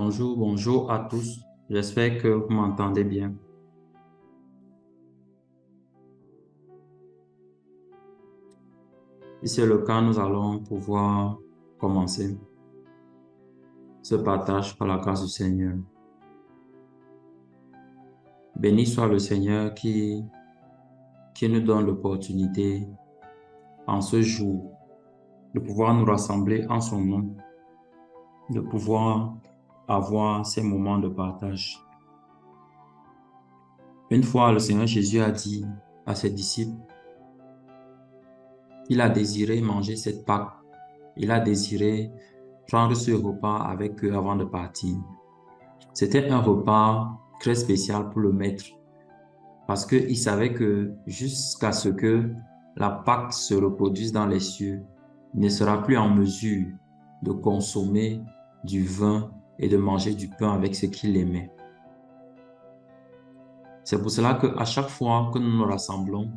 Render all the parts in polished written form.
Bonjour à tous. J'espère que vous m'entendez bien. Si c'est le cas, nous allons pouvoir commencer ce partage par la grâce du Seigneur. Béni soit le Seigneur qui nous donne l'opportunité en ce jour de pouvoir nous rassembler en son nom, de pouvoir avoir ces moments de partage. Une fois, le Seigneur Jésus a dit à ses disciples, il a désiré manger cette Pâque. Il a désiré prendre ce repas avec eux avant de partir. C'était un repas très spécial pour le maître parce qu'il savait que jusqu'à ce que la Pâque se reproduise dans les cieux, il ne sera plus en mesure de consommer du vin et de manger du pain avec ce qu'il aimait. C'est pour cela qu'à chaque fois que nous nous rassemblons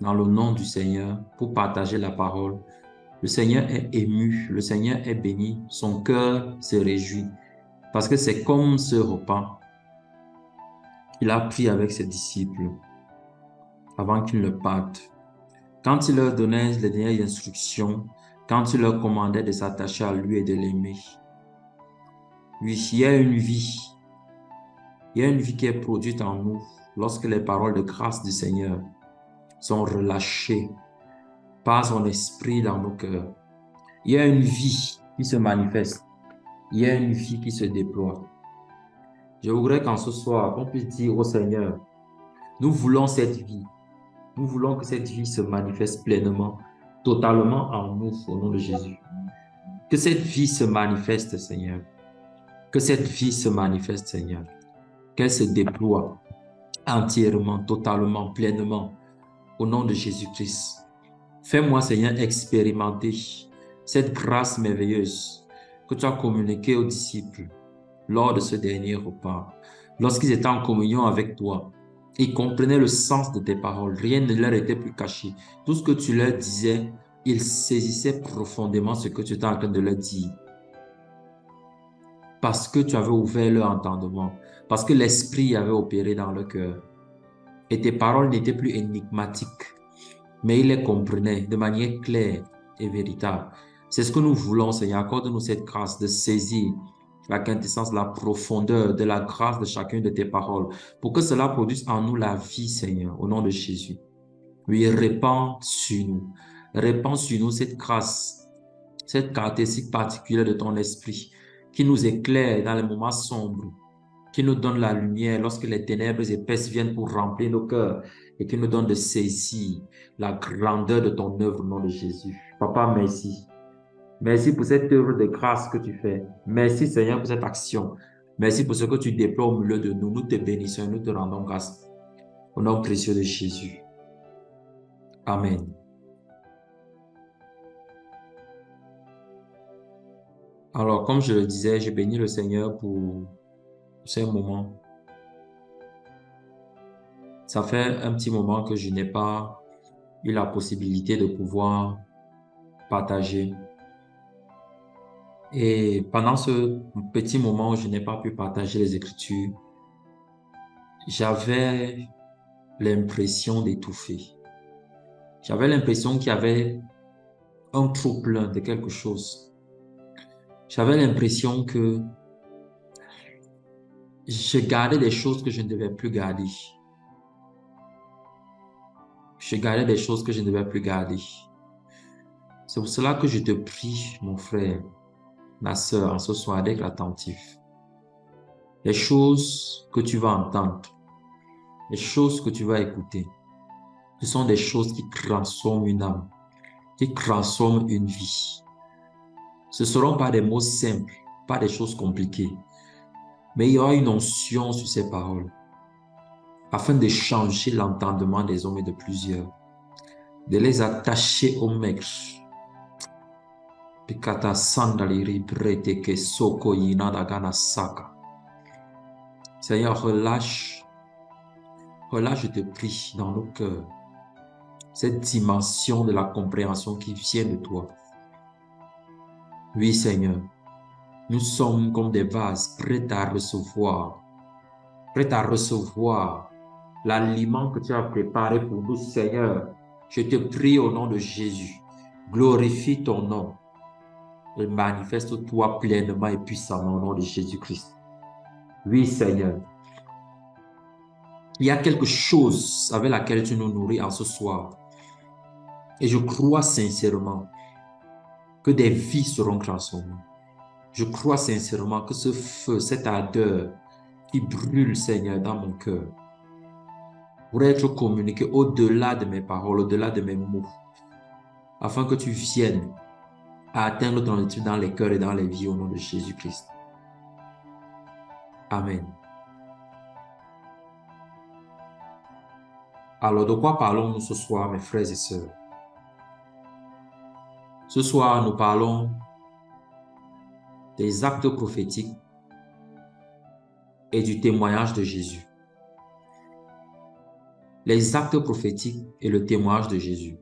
dans le nom du Seigneur pour partager la parole, le Seigneur est ému, le Seigneur est béni, son cœur se réjouit. Parce que c'est comme ce repas qu'il a pris avec ses disciples avant qu'ils ne partent. Quand il leur donnait les dernières instructions, quand il leur commandait de s'attacher à lui et de l'aimer. Oui, il y a une vie. Il y a une vie qui est produite en nous lorsque les paroles de grâce du Seigneur sont relâchées par son esprit dans nos cœurs. Il y a une vie qui se manifeste. Il y a une vie qui se déploie. Je voudrais qu'en ce soir, on puisse dire au Seigneur, nous voulons cette vie. Nous voulons que cette vie se manifeste pleinement, totalement en nous, au nom de Jésus. Que cette vie se manifeste, Seigneur. Que cette vie se manifeste, Seigneur. Qu'elle se déploie entièrement, totalement, pleinement, au nom de Jésus-Christ. Fais-moi, Seigneur, expérimenter cette grâce merveilleuse que tu as communiquée aux disciples lors de ce dernier repas. Lorsqu'ils étaient en communion avec toi, ils comprenaient le sens de tes paroles. Rien ne leur était plus caché. Tout ce que tu leur disais, ils saisissaient profondément ce que tu étais en train de leur dire. Parce que tu avais ouvert leur entendement. Parce que l'Esprit avait opéré dans leur cœur. Et tes paroles n'étaient plus énigmatiques, mais ils les comprenaient de manière claire et véritable. C'est ce que nous voulons, Seigneur. Accorde-nous cette grâce de saisir la quintessence, la profondeur de la grâce de chacune de tes paroles, pour que cela produise en nous la vie, Seigneur, au nom de Jésus. Oui, répands sur nous. Répands sur nous cette grâce, cette caractéristique particulière de ton esprit, qui nous éclaire dans les moments sombres, qui nous donne la lumière lorsque les ténèbres épaisses viennent pour remplir nos cœurs et qui nous donne de saisir la grandeur de ton œuvre au nom de Jésus. Papa, merci. Merci pour cette œuvre de grâce que tu fais. Merci Seigneur pour cette action. Merci pour ce que tu déploies au milieu de nous. Nous te bénissons et nous te rendons grâce. Au nom précieux de Jésus. Amen. Alors, comme je le disais, je bénis le Seigneur pour ces moments. Ça fait un petit moment que je n'ai pas eu la possibilité de pouvoir partager. Et pendant ce petit moment où je n'ai pas pu partager les Écritures, j'avais l'impression d'étouffer. J'avais l'impression qu'il y avait un trop-plein de quelque chose. J'avais l'impression que je gardais des choses que je ne devais plus garder. Je gardais des choses que je ne devais plus garder. C'est pour cela que je te prie, mon frère, ma sœur, en ce soir, d'être attentif. Les choses que tu vas entendre, les choses que tu vas écouter, ce sont des choses qui transforment une âme, qui transforment une vie. Ce ne seront pas des mots simples, pas des choses compliquées, mais il y aura une onction sur ces paroles, afin de changer l'entendement des hommes et de plusieurs, de les attacher au maître. Pikata sandaliri brete ke soko yinada gana saka. Seigneur, relâche, je te prie, dans nos cœurs, cette dimension de la compréhension qui vient de toi. Oui, Seigneur. Nous sommes comme des vases prêts à recevoir l'aliment que tu as préparé pour nous, Seigneur. Je te prie au nom de Jésus. Glorifie ton nom et manifeste-toi pleinement et puissamment au nom de Jésus-Christ. Oui, Seigneur. Il y a quelque chose avec laquelle tu nous nourris en ce soir. Et je crois sincèrement que des vies seront transformées. Je crois sincèrement que ce feu, cette ardeur qui brûle, Seigneur, dans mon cœur, pourrait être communiqué au-delà de mes paroles, au-delà de mes mots, afin que tu viennes à atteindre ton étude dans les cœurs et dans les vies au nom de Jésus-Christ. Amen. Alors, de quoi parlons-nous ce soir, mes frères et sœurs? Ce soir, nous parlons des actes prophétiques et du témoignage de Jésus. Les actes prophétiques et le témoignage de Jésus.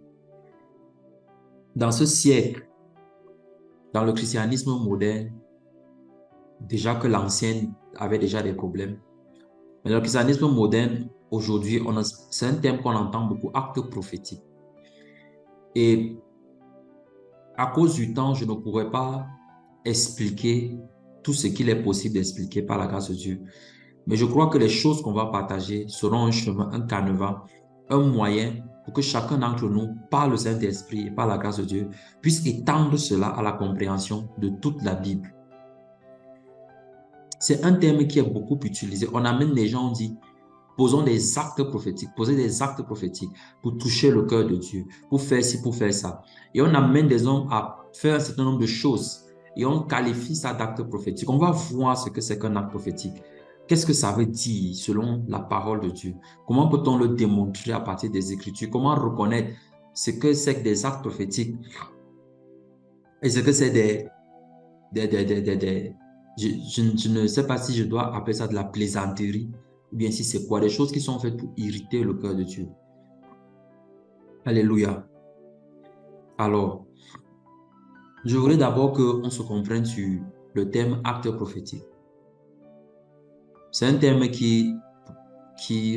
Dans ce siècle, dans le christianisme moderne, déjà que l'ancien avait déjà des problèmes, mais le christianisme moderne, aujourd'hui, c'est un terme qu'on entend beaucoup, actes prophétiques. Et à cause du temps, je ne pourrais pas expliquer tout ce qu'il est possible d'expliquer par la grâce de Dieu. Mais je crois que les choses qu'on va partager seront un chemin, un canevas, un moyen pour que chacun d'entre nous, par le Saint-Esprit et par la grâce de Dieu, puisse étendre cela à la compréhension de toute la Bible. C'est un terme qui est beaucoup utilisé. On amène les gens, on dit, posons des actes prophétiques, posez des actes prophétiques pour toucher le cœur de Dieu, pour faire ci, pour faire ça. Et on amène des hommes à faire un certain nombre de choses et on qualifie ça d'acte prophétique. On va voir ce que c'est qu'un acte prophétique. Qu'est-ce que ça veut dire selon la parole de Dieu? Comment peut-on le démontrer à partir des Écritures? Comment reconnaître ce que c'est que des actes prophétiques et ce que c'est je ne sais pas si je dois appeler ça de la plaisanterie ou bien si c'est quoi, des choses qui sont faites pour irriter le cœur de Dieu. Alléluia. Alors, je voudrais d'abord qu'on se comprenne sur le terme acte prophétique. C'est un terme qui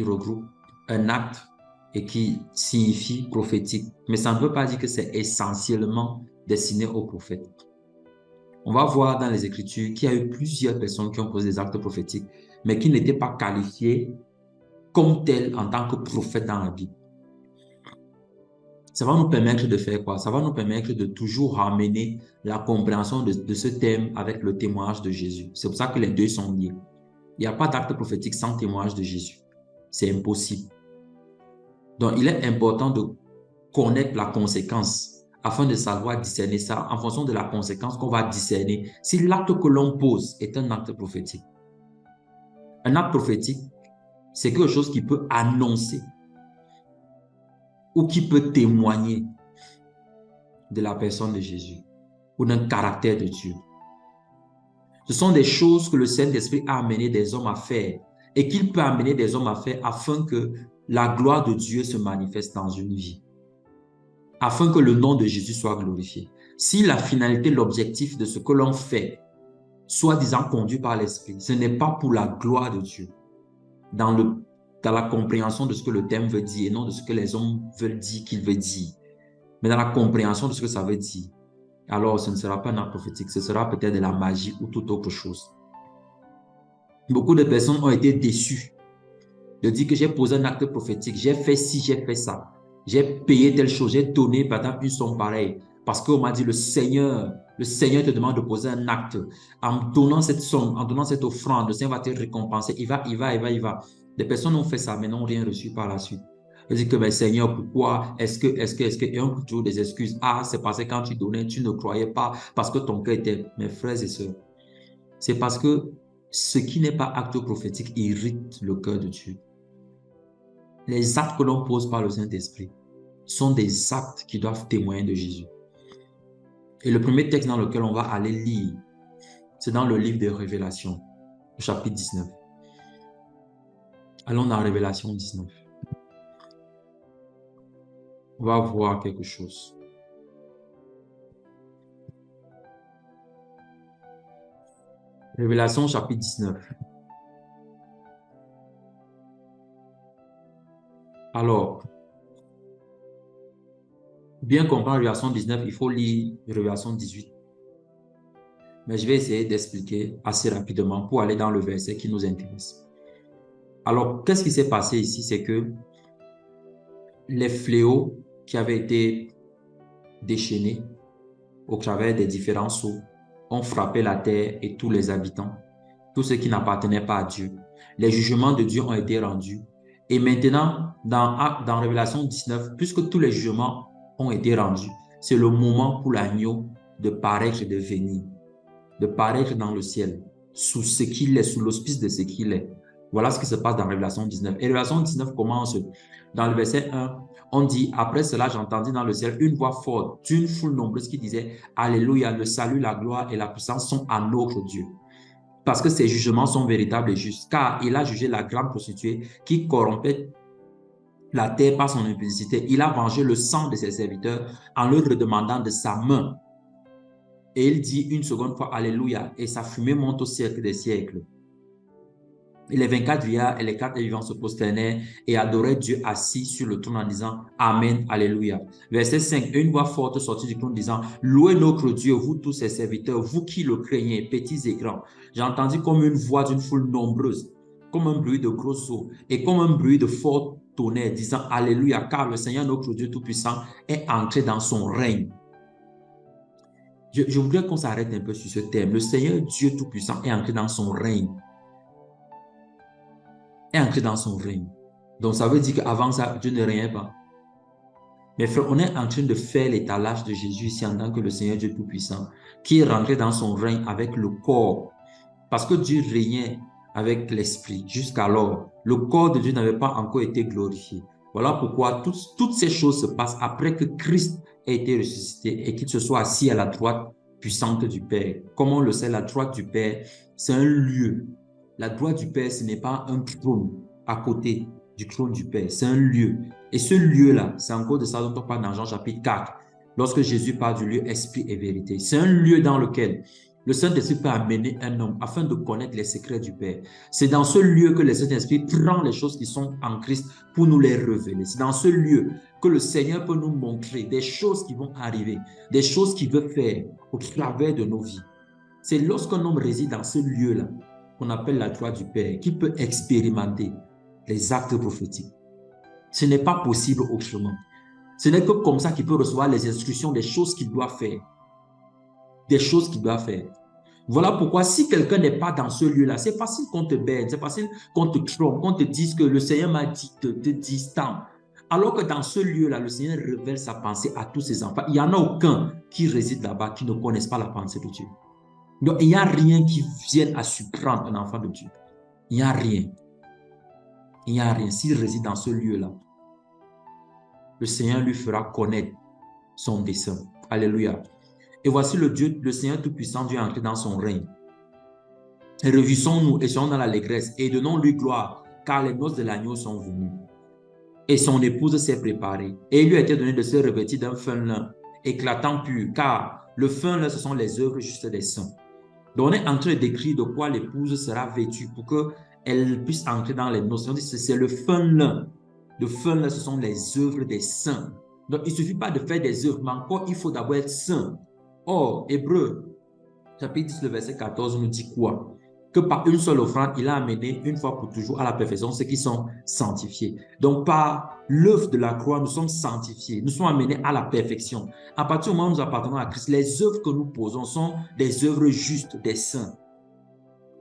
regroupe un acte et qui signifie prophétique, mais ça ne veut pas dire que c'est essentiellement destiné aux prophètes. On va voir dans les Écritures qu'il y a eu plusieurs personnes qui ont posé des actes prophétiques, mais qui n'étaient pas qualifiées comme telles en tant que prophètes dans la Bible. Ça va nous permettre de faire quoi? Ça va nous permettre de toujours ramener la compréhension de ce thème avec le témoignage de Jésus. C'est pour ça que les deux sont liés. Il n'y a pas d'acte prophétique sans témoignage de Jésus. C'est impossible. Donc, il est important de connaître la conséquence afin de savoir discerner ça en fonction de la conséquence qu'on va discerner si l'acte que l'on pose est un acte prophétique. Un acte prophétique, c'est quelque chose qui peut annoncer ou qui peut témoigner de la personne de Jésus ou d'un caractère de Dieu. Ce sont des choses que le Saint-Esprit a amené des hommes à faire et qu'il peut amener des hommes à faire afin que la gloire de Dieu se manifeste dans une vie, afin que le nom de Jésus soit glorifié. Si la finalité, l'objectif de ce que l'on fait, soi-disant conduit par l'Esprit, ce n'est pas pour la gloire de Dieu, dans la compréhension de ce que le thème veut dire et non de ce que les hommes veulent dire qu'il veut dire, mais dans la compréhension de ce que ça veut dire, alors ce ne sera pas un acte prophétique, ce sera peut-être de la magie ou toute autre chose. Beaucoup de personnes ont été déçues de dire que j'ai posé un acte prophétique, j'ai fait ci, j'ai fait ça, j'ai payé telle chose, j'ai donné par exemple une somme pareille, parce qu'on m'a dit le Seigneur te demande de poser un acte. En donnant cette somme, en donnant cette offrande, le Seigneur va te récompenser. Il va. Des personnes ont fait ça, mais n'ont rien reçu par la suite. Ils disent que, mais Seigneur, pourquoi? Est-ce que, et on trouve toujours des excuses. Ah, c'est parce que quand tu donnais, tu ne croyais pas, parce que ton cœur était, mes frères et sœurs. C'est parce que ce qui n'est pas acte prophétique irrite le cœur de Dieu. Les actes que l'on pose par le Saint-Esprit sont des actes qui doivent témoigner de Jésus. Et le premier texte dans lequel on va aller lire, c'est dans le livre de Révélation, au chapitre 19. Allons dans Révélation 19. On va voir quelque chose. Révélation chapitre 19. Alors, bien comprendre Révélation 19, il faut lire Révélation 18. Mais je vais essayer d'expliquer assez rapidement pour aller dans le verset qui nous intéresse. Alors, qu'est-ce qui s'est passé ici? C'est que les fléaux qui avaient été déchaînés au travers des différents sceaux ont frappé la terre et tous les habitants, tous ceux qui n'appartenaient pas à Dieu. Les jugements de Dieu ont été rendus. Et maintenant, dans Révélation 19, puisque tous les jugements ont été rendus, c'est le moment pour l'agneau de paraître et de venir, de paraître dans le ciel, sous ce qu'il est, sous l'auspice de ce qu'il est. Voilà ce qui se passe dans Révélation 19. Et Révélation 19 commence dans le verset 1. On dit, après cela, j'entendis dans le ciel une voix forte d'une foule nombreuse qui disait, Alléluia, le salut, la gloire et la puissance sont à notre Dieu. Parce que ses jugements sont véritables et justes, car il a jugé la grande prostituée qui corrompait la terre par son impudicité. Il a vengé le sang de ses serviteurs en leur redemandant de sa main. Et il dit une seconde fois, Alléluia, et sa fumée monte au siècle des siècles. Et les 24 vieillards et les 4 vivants se prosternèrent et adoraient Dieu assis sur le trône en disant Amen, Alléluia. Verset 5, une voix forte sortit du trône disant Louez notre Dieu, vous tous ses serviteurs, vous qui le craignez, petits et grands. J'ai entendu comme une voix d'une foule nombreuse, comme un bruit de gros eaux et comme un bruit de fort tonnerre disant Alléluia, car le Seigneur notre Dieu Tout-Puissant est entré dans son règne. Je voudrais qu'on s'arrête un peu sur ce thème. Le Seigneur Dieu Tout-Puissant est entré dans son règne. Est entré dans son règne. Donc, ça veut dire qu'avant ça, Dieu ne régnait pas. Mais frère, on est en train de faire l'étalage de Jésus ici en tant que le Seigneur Dieu Tout-Puissant, qui est rentré dans son règne avec le corps. Parce que Dieu régnait avec l'esprit. Jusqu'alors, le corps de Dieu n'avait pas encore été glorifié. Voilà pourquoi toutes ces choses se passent après que Christ ait été ressuscité et qu'il se soit assis à la droite puissante du Père. Comme on le sait, la droite du Père, c'est un lieu. La droite du Père, ce n'est pas un trône à côté du trône du Père, c'est un lieu. Et ce lieu-là, c'est encore de ça dont on parle dans Jean chapitre 4, lorsque Jésus parle du lieu esprit et vérité. C'est un lieu dans lequel le Saint-Esprit peut amener un homme afin de connaître les secrets du Père. C'est dans ce lieu que le Saint-Esprit prend les choses qui sont en Christ pour nous les révéler. C'est dans ce lieu que le Seigneur peut nous montrer des choses qui vont arriver, des choses qu'il veut faire au travers de nos vies. C'est lorsqu'un homme réside dans ce lieu-là, qu'on appelle la droite du Père, qui peut expérimenter les actes prophétiques. Ce n'est pas possible autrement. Ce n'est que comme ça qu'il peut recevoir les instructions des choses qu'il doit faire. Des choses qu'il doit faire. Voilà pourquoi si quelqu'un n'est pas dans ce lieu-là, c'est facile qu'on te berne, c'est facile qu'on te trompe, qu'on te dise que le Seigneur m'a dit de te distant. Alors que dans ce lieu-là, le Seigneur révèle sa pensée à tous ses enfants. Il n'y en a aucun qui réside là-bas qui ne connaisse pas la pensée de Dieu. Donc, il n'y a rien qui vienne à surprendre un enfant de Dieu. Il n'y a rien. Il n'y a rien. S'il réside dans ce lieu-là, le Seigneur lui fera connaître son dessein. Alléluia. Et voici le Seigneur Tout-Puissant, Dieu est entré dans son règne. Et réjouissons-nous et soyons dans l'allégresse et donnons-lui gloire, car les noces de l'agneau sont venues. Et son épouse s'est préparée. Et il lui a été donné de se revêtir d'un fin lin, éclatant pur, car le fin lin, ce sont les œuvres justes des saints. Donc, on est en train de décrire de quoi l'épouse sera vêtue pour qu'elle puisse entrer dans les noces. C'est le fin lin. Le fin lin, ce sont les œuvres des saints. Donc, il ne suffit pas de faire des œuvres, mais encore, il faut d'abord être saint. Or, Hébreux, chapitre 10, le verset 14, nous dit quoi? Que par une seule offrande, il a amené une fois pour toujours à la perfection ceux qui sont sanctifiés. Donc, par l'œuvre de la croix, nous sommes sanctifiés, nous sommes amenés à la perfection. À partir du moment où nous appartenons à Christ, les œuvres que nous posons sont des œuvres justes, des saints.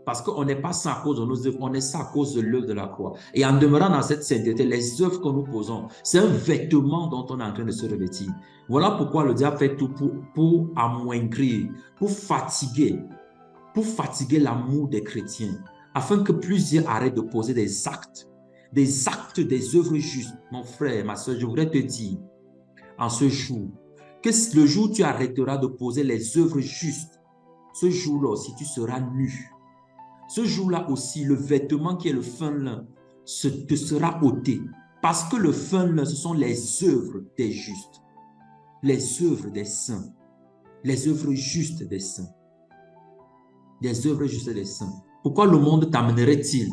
Parce qu'on n'est pas saint à cause de nos œuvres, on est saint à cause de l'œuvre de la croix. Et en demeurant dans cette sainteté, les œuvres que nous posons, c'est un vêtement dont on est en train de se revêtir. Voilà pourquoi le diable fait tout pour amoindrir, pour fatiguer l'amour des chrétiens, afin que plusieurs arrêtent de poser des actes, des œuvres justes. Mon frère, ma soeur, je voudrais te dire, en ce jour, que le jour où tu arrêteras de poser les œuvres justes, ce jour-là aussi, tu seras nu. Ce jour-là aussi, le vêtement qui est le fin lin te sera ôté. Parce que le fin lin, ce sont les œuvres des justes, les œuvres des saints, les œuvres justes des saints. des œuvres justes des saints. Pourquoi le monde t'amènerait-il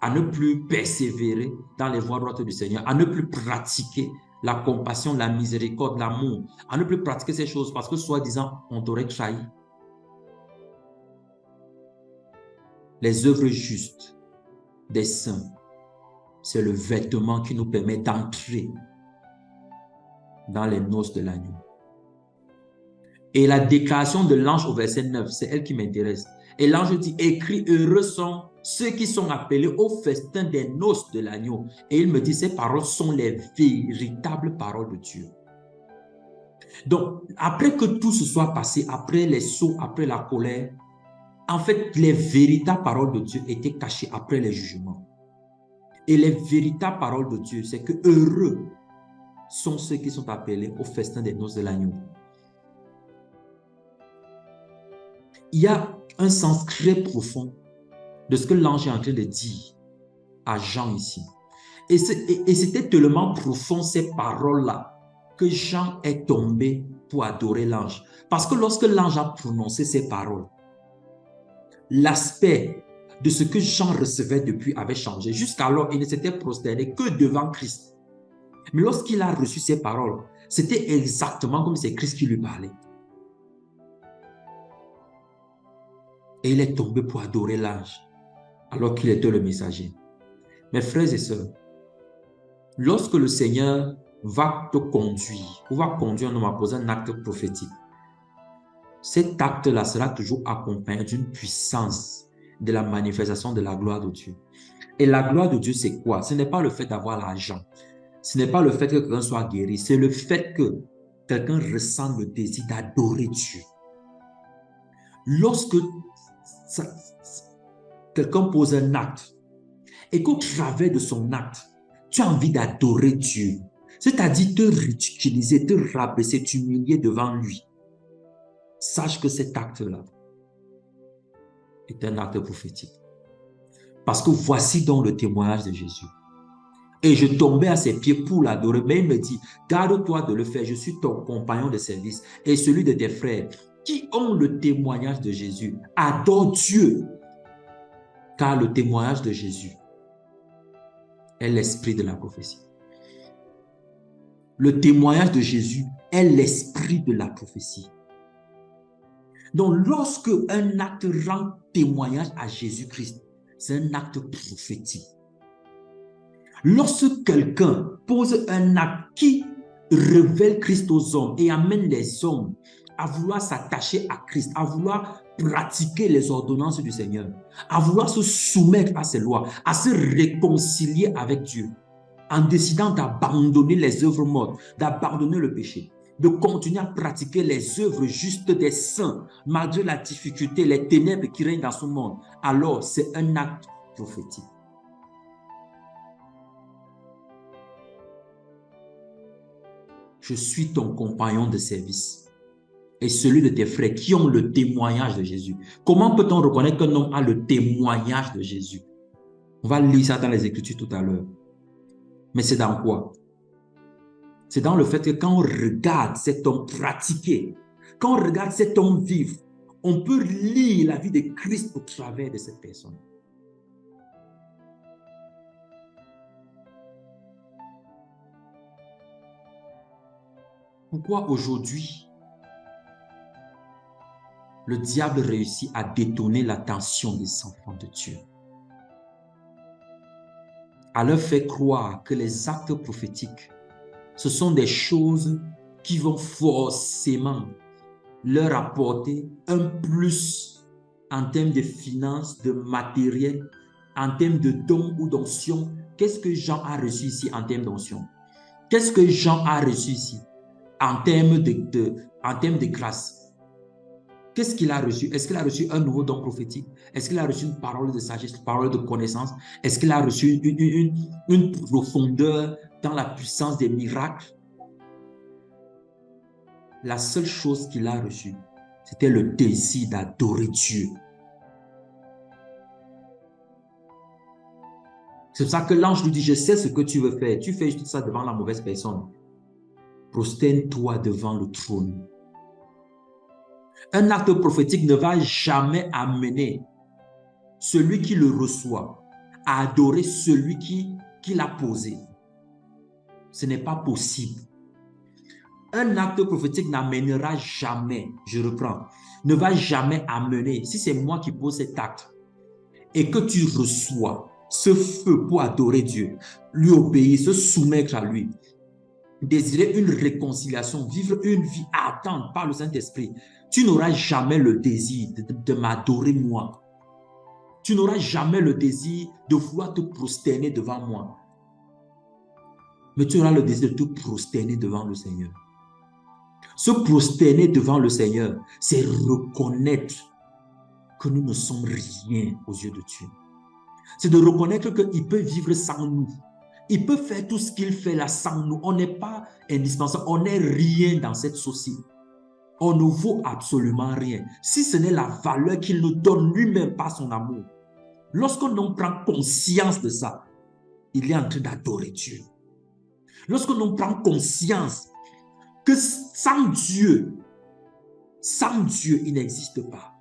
à ne plus persévérer dans les voies droites du Seigneur, à ne plus pratiquer la compassion, la miséricorde, l'amour, à ne plus pratiquer ces choses parce que soi-disant, on t'aurait trahi? Les œuvres justes des saints, c'est le vêtement qui nous permet d'entrer dans les noces de l'agneau. Et la déclaration de l'ange au verset 9, c'est elle qui m'intéresse. Et l'ange dit, écrit, heureux sont ceux qui sont appelés au festin des noces de l'agneau. Et il me dit, ces paroles sont les véritables paroles de Dieu. Donc, après que tout se soit passé, après les sauts, après la colère, en fait, les véritables paroles de Dieu étaient cachées après les jugements. Et les véritables paroles de Dieu, c'est que heureux sont ceux qui sont appelés au festin des noces de l'agneau. Il y a un sens très profond de ce que l'ange est en train de dire à Jean ici. Et c'était tellement profond ces paroles-là que Jean est tombé pour adorer l'ange. Parce que lorsque l'ange a prononcé ces paroles, l'aspect de ce que Jean recevait depuis avait changé. Jusqu'alors, il ne s'était prosterné que devant Christ. Mais lorsqu'il a reçu ces paroles, c'était exactement comme si c'est Christ qui lui parlait. Et il est tombé pour adorer l'ange, alors qu'il était le messager. Mes frères et sœurs, lorsque le Seigneur va te conduire, ou va conduire un homme à poser un acte prophétique, cet acte-là sera toujours accompagné d'une puissance de la manifestation de la gloire de Dieu. Et la gloire de Dieu, c'est quoi? Ce n'est pas le fait d'avoir l'argent. Ce n'est pas le fait que quelqu'un soit guéri. C'est le fait que quelqu'un ressent le désir d'adorer Dieu. Lorsque quelqu'un pose un acte et qu'au travers de son acte, tu as envie d'adorer Dieu, c'est-à-dire te ridiculiser, te rabaisser, t'humilier devant lui, sache que cet acte-là est un acte prophétique. Parce que voici donc le témoignage de Jésus. Et je tombais à ses pieds pour l'adorer. Mais il me dit, garde-toi de le faire. Je suis ton compagnon de service et celui de tes frères qui ont le témoignage de Jésus. Adore Dieu. Car le témoignage de Jésus est l'esprit de la prophétie. Le témoignage de Jésus est l'esprit de la prophétie. Donc, lorsque un acte rend témoignage à Jésus-Christ, c'est un acte prophétique. Lorsque quelqu'un pose un acte qui révèle Christ aux hommes et amène les hommes à vouloir s'attacher à Christ, à vouloir pratiquer les ordonnances du Seigneur, à vouloir se soumettre à ses lois, à se réconcilier avec Dieu, en décidant d'abandonner les œuvres mortes, d'abandonner le péché, de continuer à pratiquer les œuvres justes des saints, malgré la difficulté, les ténèbres qui règnent dans ce monde, alors c'est un acte prophétique. Je suis ton compagnon de service et celui de tes frères qui ont le témoignage de Jésus. Comment peut-on reconnaître qu'un homme a le témoignage de Jésus? On va lire ça dans les Écritures tout à l'heure. Mais c'est dans quoi? C'est dans le fait que quand on regarde cet homme pratiquer, quand on regarde cet homme vivre, on peut lire la vie de Christ au travers de cette personne. Pourquoi aujourd'hui, le diable réussit à détourner l'attention des enfants de Dieu? À leur faire croire que les actes prophétiques, ce sont des choses qui vont forcément leur apporter un plus en termes de finances, de matériel, en termes de dons ou d'onction. Qu'est-ce que Jean a reçu ici en termes d'onction? Qu'est-ce que Jean a reçu ici en termes de grâce? Qu'est-ce qu'il a reçu? Est-ce qu'il a reçu un nouveau don prophétique? Est-ce qu'il a reçu une parole de sagesse, une parole de connaissance? Est-ce qu'il a reçu une profondeur dans la puissance des miracles? La seule chose qu'il a reçue, c'était le désir d'adorer Dieu. C'est pour ça que l'ange lui dit, je sais ce que tu veux faire. Tu fais juste ça devant la mauvaise personne. Prosterne-toi devant le trône. Un acte prophétique ne va jamais amener celui qui le reçoit à adorer celui qui l'a posé. Ce n'est pas possible. Un acte prophétique n'amènera jamais, je reprends, ne va jamais amener, si c'est moi qui pose cet acte et que tu reçois ce feu pour adorer Dieu, lui obéir, se soumettre à lui, désirer une réconciliation, vivre une vie ardente par le Saint-Esprit, tu n'auras jamais le désir de m'adorer moi. Tu n'auras jamais le désir de vouloir te prosterner devant moi. Mais tu auras le désir de te prosterner devant le Seigneur. Se prosterner devant le Seigneur, c'est reconnaître que nous ne sommes rien aux yeux de Dieu. C'est de reconnaître qu'il peut vivre sans nous. Il peut faire tout ce qu'il fait là sans nous. On n'est pas indispensable. On n'est rien dans cette société. On ne vaut absolument rien. Si ce n'est la valeur qu'il nous donne lui-même par son amour. Lorsqu'on prend conscience de ça, il est en train d'adorer Dieu. Lorsqu'on prend conscience que sans Dieu, il n'existe pas.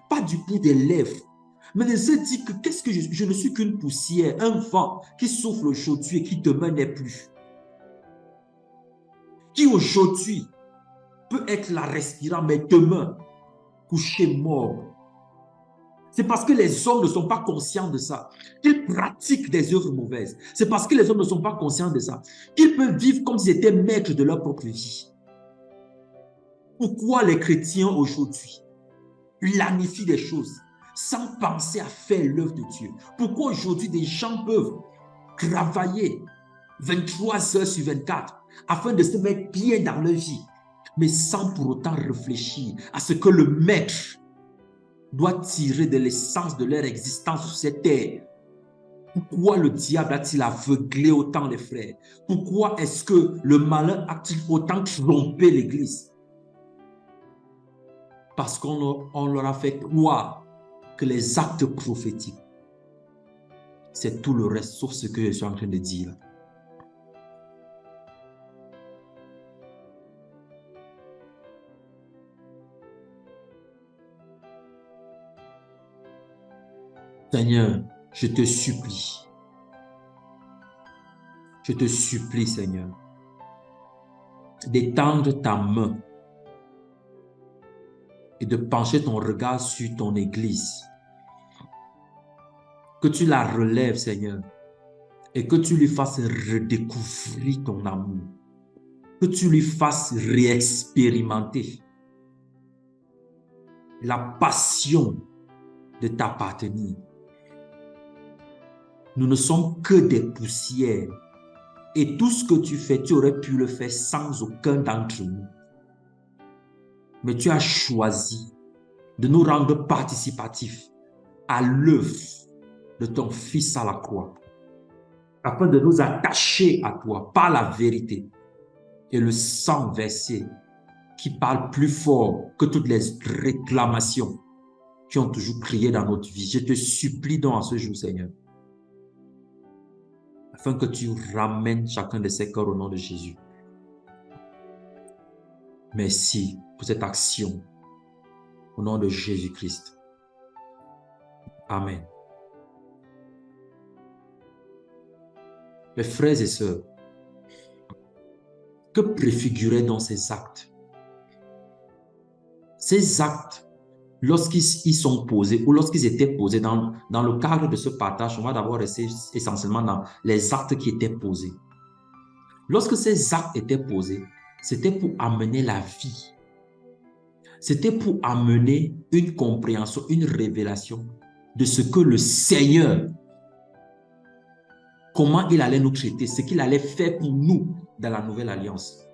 Pas du bout des lèvres, mais de se dire que qu'est-ce que je ne suis qu'une poussière, un vent qui souffle aujourd'hui et qui demain n'est plus. Qui aujourd'hui peut être là respirant, mais demain couché mort. C'est parce que les hommes ne sont pas conscients de ça qu'ils pratiquent des œuvres mauvaises. C'est parce que les hommes ne sont pas conscients de ça qu'ils peuvent vivre comme s'ils étaient maîtres de leur propre vie. Pourquoi les chrétiens aujourd'hui planifient des choses sans penser à faire l'œuvre de Dieu? Pourquoi aujourd'hui des gens peuvent travailler 23 heures sur 24 afin de se mettre bien dans leur vie, mais sans pour autant réfléchir à ce que le maître doit tirer de l'essence de leur existence sur cette terre? Pourquoi le diable a-t-il aveuglé autant les frères? Pourquoi est-ce que le malin a-t-il autant trompé l'Église? Parce qu'on leur a fait croire que les actes prophétiques, c'est tout le reste, sauf ce que je suis en train de dire. Seigneur, je te supplie, Seigneur, d'étendre ta main et de pencher ton regard sur ton Église. Que tu la relèves, Seigneur, et que tu lui fasses redécouvrir ton amour. Que tu lui fasses réexpérimenter la passion de t'appartenir. Nous ne sommes que des poussières. Et tout ce que tu fais, tu aurais pu le faire sans aucun d'entre nous. Mais tu as choisi de nous rendre participatifs à l'œuvre de ton Fils à la croix, afin de nous attacher à toi par la vérité et le sang versé qui parle plus fort que toutes les réclamations qui ont toujours crié dans notre vie. Je te supplie donc en ce jour, Seigneur, afin que tu ramènes chacun de ces cœurs au nom de Jésus. Merci pour cette action au nom de Jésus-Christ. Amen. Mes frères et sœurs, que préfiguraient donc ces actes? Ces actes, lorsqu'ils sont posés ou lorsqu'ils étaient posés dans le cadre de ce partage, on va d'abord rester essentiellement dans les actes qui étaient posés. Lorsque ces actes étaient posés, c'était pour amener la vie. C'était pour amener une compréhension, une révélation de ce que le Seigneur, comment il allait nous traiter, ce qu'il allait faire pour nous dans la nouvelle alliance.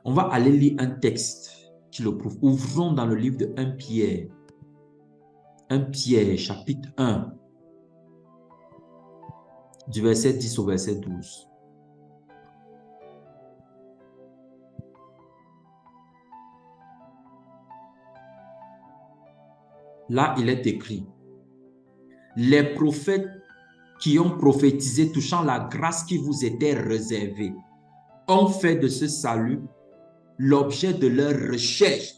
On va aller lire un texte qui le prouve. Ouvrons dans le livre de 1 Pierre. 1 Pierre, chapitre 1, du verset 10 au verset 12. Là, il est écrit: les prophètes qui ont prophétisé touchant la grâce qui vous était réservée ont fait de ce salut l'objet de leur recherche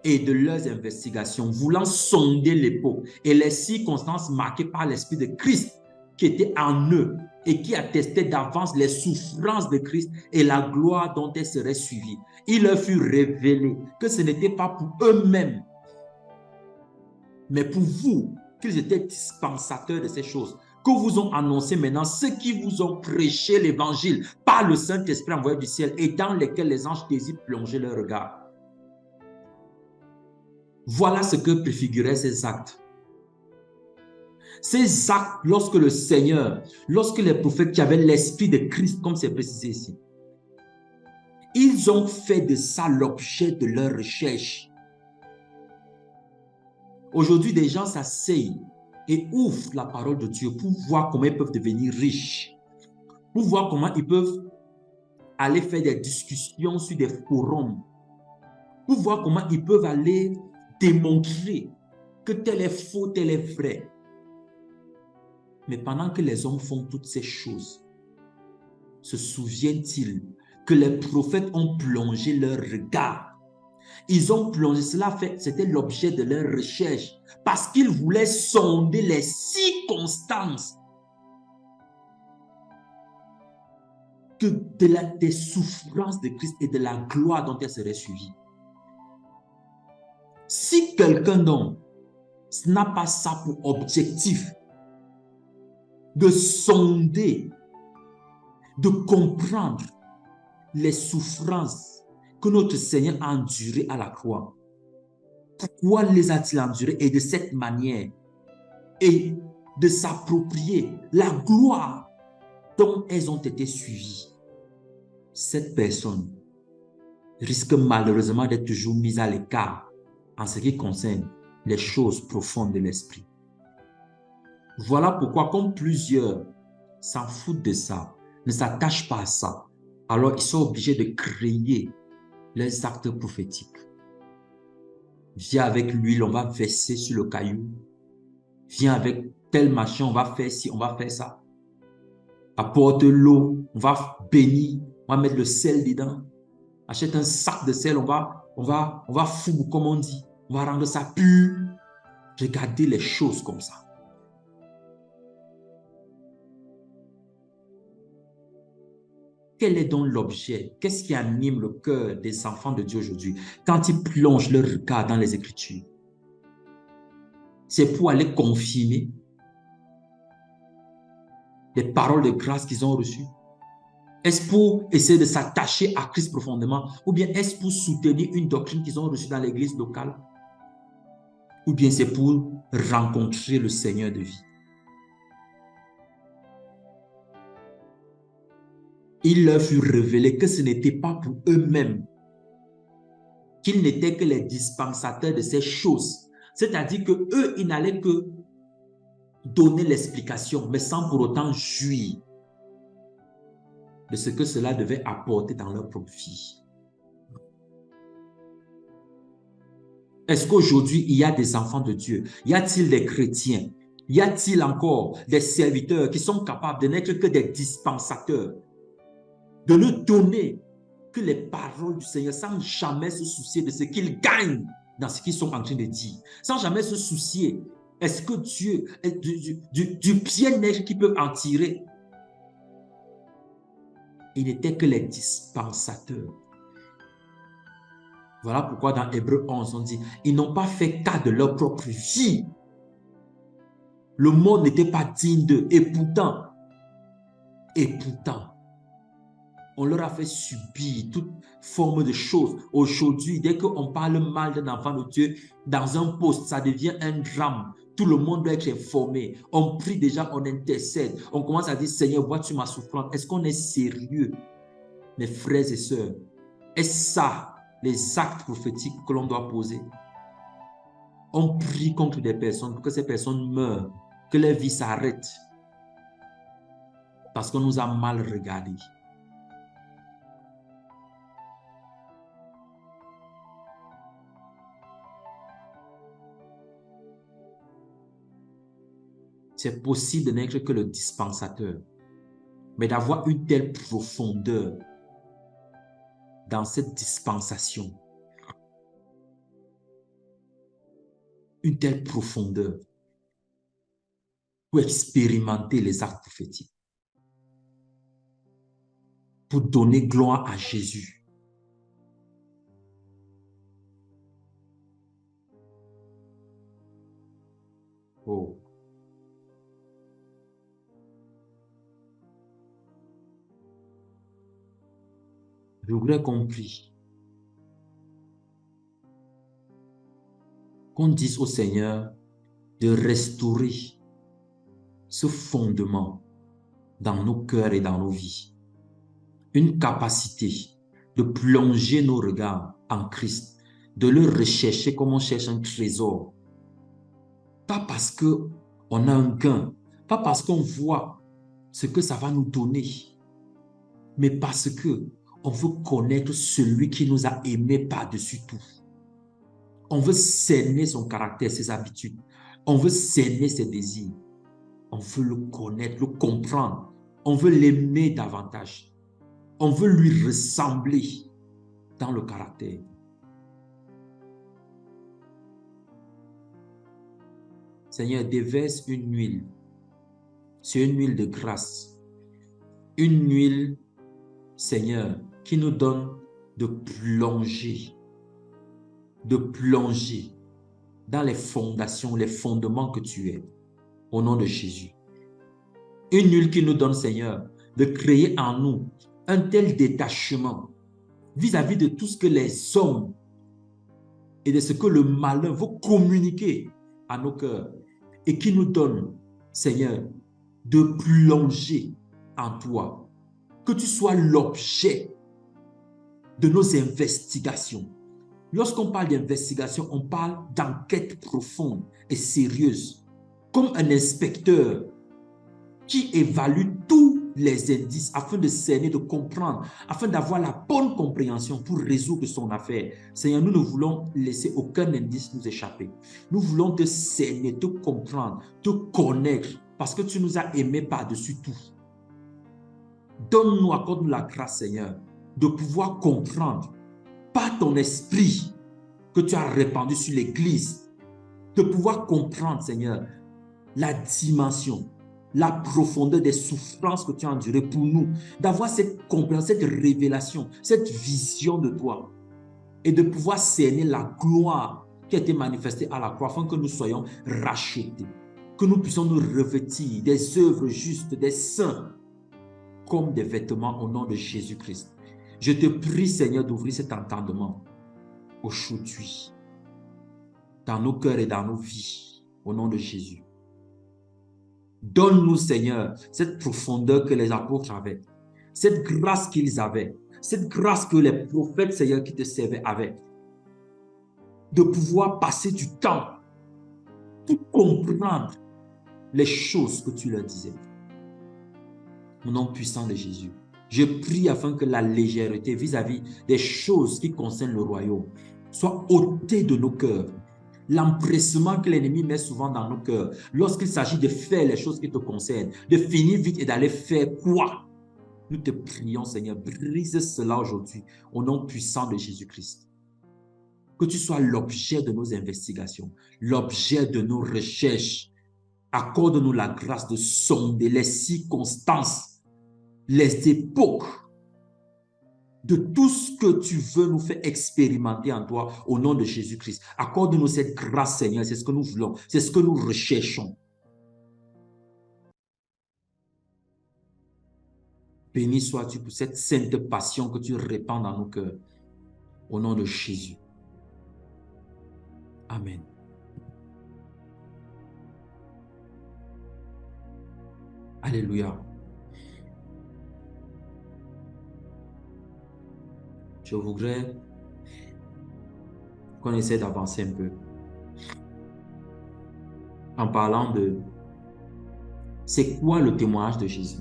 et de leurs investigations, voulant sonder l'époque et les circonstances marquées par l'Esprit de Christ qui était en eux et qui attestait d'avance les souffrances de Christ et la gloire dont elles seraient suivies. Il leur fut révélé que ce n'était pas pour eux-mêmes, mais pour vous, qu'ils étaient dispensateurs de ces choses, que vous ont annoncé maintenant ceux qui vous ont prêché l'évangile par le Saint-Esprit envoyé du ciel et dans lesquels les anges désirent plonger leur regard. Voilà ce que préfiguraient ces actes. Ces actes, lorsque le Seigneur, lorsque les prophètes qui avaient l'esprit de Christ, comme c'est précisé ici, ils ont fait de ça l'objet de leur recherche. Aujourd'hui, des gens s'asseyent et ouvrent la parole de Dieu pour voir comment ils peuvent devenir riches, pour voir comment ils peuvent aller faire des discussions sur des forums, pour voir comment ils peuvent aller démontrer que tel est faux, tel est vrai. Mais pendant que les hommes font toutes ces choses, se souviennent-ils que les prophètes ont plongé leur regard? Ils ont plongé, cela fait, c'était l'objet de leur recherche, parce qu'ils voulaient sonder les circonstances que des souffrances de Christ et de la gloire dont elles seraient suivies. Si quelqu'un donc n'a pas ça pour objectif, de sonder, de comprendre les souffrances que notre Seigneur a endurées à la croix, pourquoi les a-t-il endurées et de cette manière, et de s'approprier la gloire dont elles ont été suivies, cette personne risque malheureusement d'être toujours mise à l'écart en ce qui concerne les choses profondes de l'esprit. Voilà pourquoi, comme plusieurs s'en foutent de ça, ne s'attachent pas à ça, alors ils sont obligés de créer les actes prophétiques. Viens avec l'huile, on va verser sur le caillou. Viens avec tel machin, on va faire ci, on va faire ça. Apporte l'eau, on va bénir, on va mettre le sel dedans. Achète un sac de sel, on va foutre, comme on dit. On va rendre ça pur. Regardez les choses comme ça. Quel est donc l'objet? Qu'est-ce qui anime le cœur des enfants de Dieu aujourd'hui quand ils plongent leur regard dans les Écritures? C'est pour aller confirmer les paroles de grâce qu'ils ont reçues? Est-ce pour essayer de s'attacher à Christ profondément? Ou bien est-ce pour soutenir une doctrine qu'ils ont reçue dans l'église locale? Ou bien c'est pour rencontrer le Seigneur de vie? Il leur fut révélé que ce n'était pas pour eux-mêmes, qu'ils n'étaient que les dispensateurs de ces choses. C'est-à-dire qu'eux, ils n'allaient que donner l'explication, mais sans pour autant jouir de ce que cela devait apporter dans leur propre vie. Est-ce qu'aujourd'hui, il y a des enfants de Dieu? Y a-t-il des chrétiens? Y a-t-il encore des serviteurs qui sont capables de n'être que des dispensateurs, de ne donner que les paroles du Seigneur sans jamais se soucier de ce qu'ils gagnent dans ce qu'ils sont en train de dire, sans jamais se soucier, est-ce que Dieu, du bien-être qu'ils peuvent en tirer? Ils n'étaient que les dispensateurs. Voilà pourquoi dans Hébreux 11, on dit, ils n'ont pas fait cas de leur propre vie. Le monde n'était pas digne d'eux. Et pourtant, on leur a fait subir toute forme de choses. Aujourd'hui, dès qu'on parle mal d'un enfant de Dieu, dans un poste, ça devient un drame. Tout le monde doit être informé. On prie déjà, on intercède. On commence à dire, Seigneur, vois-tu ma souffrance? Est-ce qu'on est sérieux, mes frères et sœurs? Est-ce ça, les actes prophétiques que l'on doit poser? On prie contre des personnes pour que ces personnes meurent, que leur vie s'arrête, parce qu'on nous a mal regardés. C'est possible de n'être que le dispensateur, mais d'avoir une telle profondeur dans cette dispensation une telle profondeur pour expérimenter les actes prophétiques, pour donner gloire à Jésus. Oh. Je voudrais qu'on prie, qu'on dise au Seigneur de restaurer ce fondement dans nos cœurs et dans nos vies. Une capacité de plonger nos regards en Christ, de le rechercher comme on cherche un trésor. Pas parce qu'on a un gain, pas parce qu'on voit ce que ça va nous donner, mais parce que on veut connaître celui qui nous a aimés par-dessus tout. On veut cerner son caractère, ses habitudes. On veut cerner ses désirs. On veut le connaître, le comprendre. On veut l'aimer davantage. On veut lui ressembler dans le caractère. Seigneur, déverse une huile. C'est une huile de grâce. Une huile, Seigneur, qui nous donne de plonger dans les fondations, les fondements que tu es, au nom de Jésus. Une huile qui nous donne, Seigneur, de créer en nous un tel détachement vis-à-vis de tout ce que les hommes et de ce que le malin veut communiquer à nos cœurs et qui nous donne, Seigneur, de plonger en toi. Que tu sois l'objet de nos investigations. Lorsqu'on parle d'investigation, on parle d'enquête profonde et sérieuse, comme un inspecteur qui évalue tous les indices afin de cerner, de comprendre, afin d'avoir la bonne compréhension pour résoudre son affaire. Seigneur, nous ne voulons laisser aucun indice nous échapper. Nous voulons te cerner, te comprendre, te connaître, parce que tu nous as aimés par-dessus tout. Donne-nous, accorde-nous la grâce, Seigneur, de pouvoir comprendre par ton esprit que tu as répandu sur l'Église, de pouvoir comprendre, Seigneur, la dimension, la profondeur des souffrances que tu as endurées pour nous, d'avoir cette compréhension, cette révélation, cette vision de toi et de pouvoir cerner la gloire qui a été manifestée à la croix afin que nous soyons rachetés, que nous puissions nous revêtir des œuvres justes, des saints, comme des vêtements au nom de Jésus-Christ. Je te prie, Seigneur, d'ouvrir cet entendement aujourd'hui, dans nos cœurs et dans nos vies, au nom de Jésus. Donne-nous, Seigneur, cette profondeur que les apôtres avaient, cette grâce qu'ils avaient, cette grâce que les prophètes, Seigneur, qui te servaient avaient, de pouvoir passer du temps pour comprendre les choses que tu leur disais. Au nom puissant de Jésus, je prie afin que la légèreté vis-à-vis des choses qui concernent le royaume soit ôtée de nos cœurs. L'empressement que l'ennemi met souvent dans nos cœurs lorsqu'il s'agit de faire les choses qui te concernent, de finir vite et d'aller faire quoi? Nous te prions, Seigneur, brise cela aujourd'hui au nom puissant de Jésus-Christ. Que tu sois l'objet de nos investigations, l'objet de nos recherches. Accorde-nous la grâce de sonder les circonstances, les époques, de tout ce que tu veux nous faire expérimenter en toi au nom de Jésus-Christ. Accorde-nous cette grâce, Seigneur, c'est ce que nous voulons, c'est ce que nous recherchons. Béni sois-tu pour cette sainte passion que tu répands dans nos cœurs. Au nom de Jésus. Amen. Alléluia. Je voudrais qu'on essaie d'avancer un peu en parlant de c'est quoi le témoignage de Jésus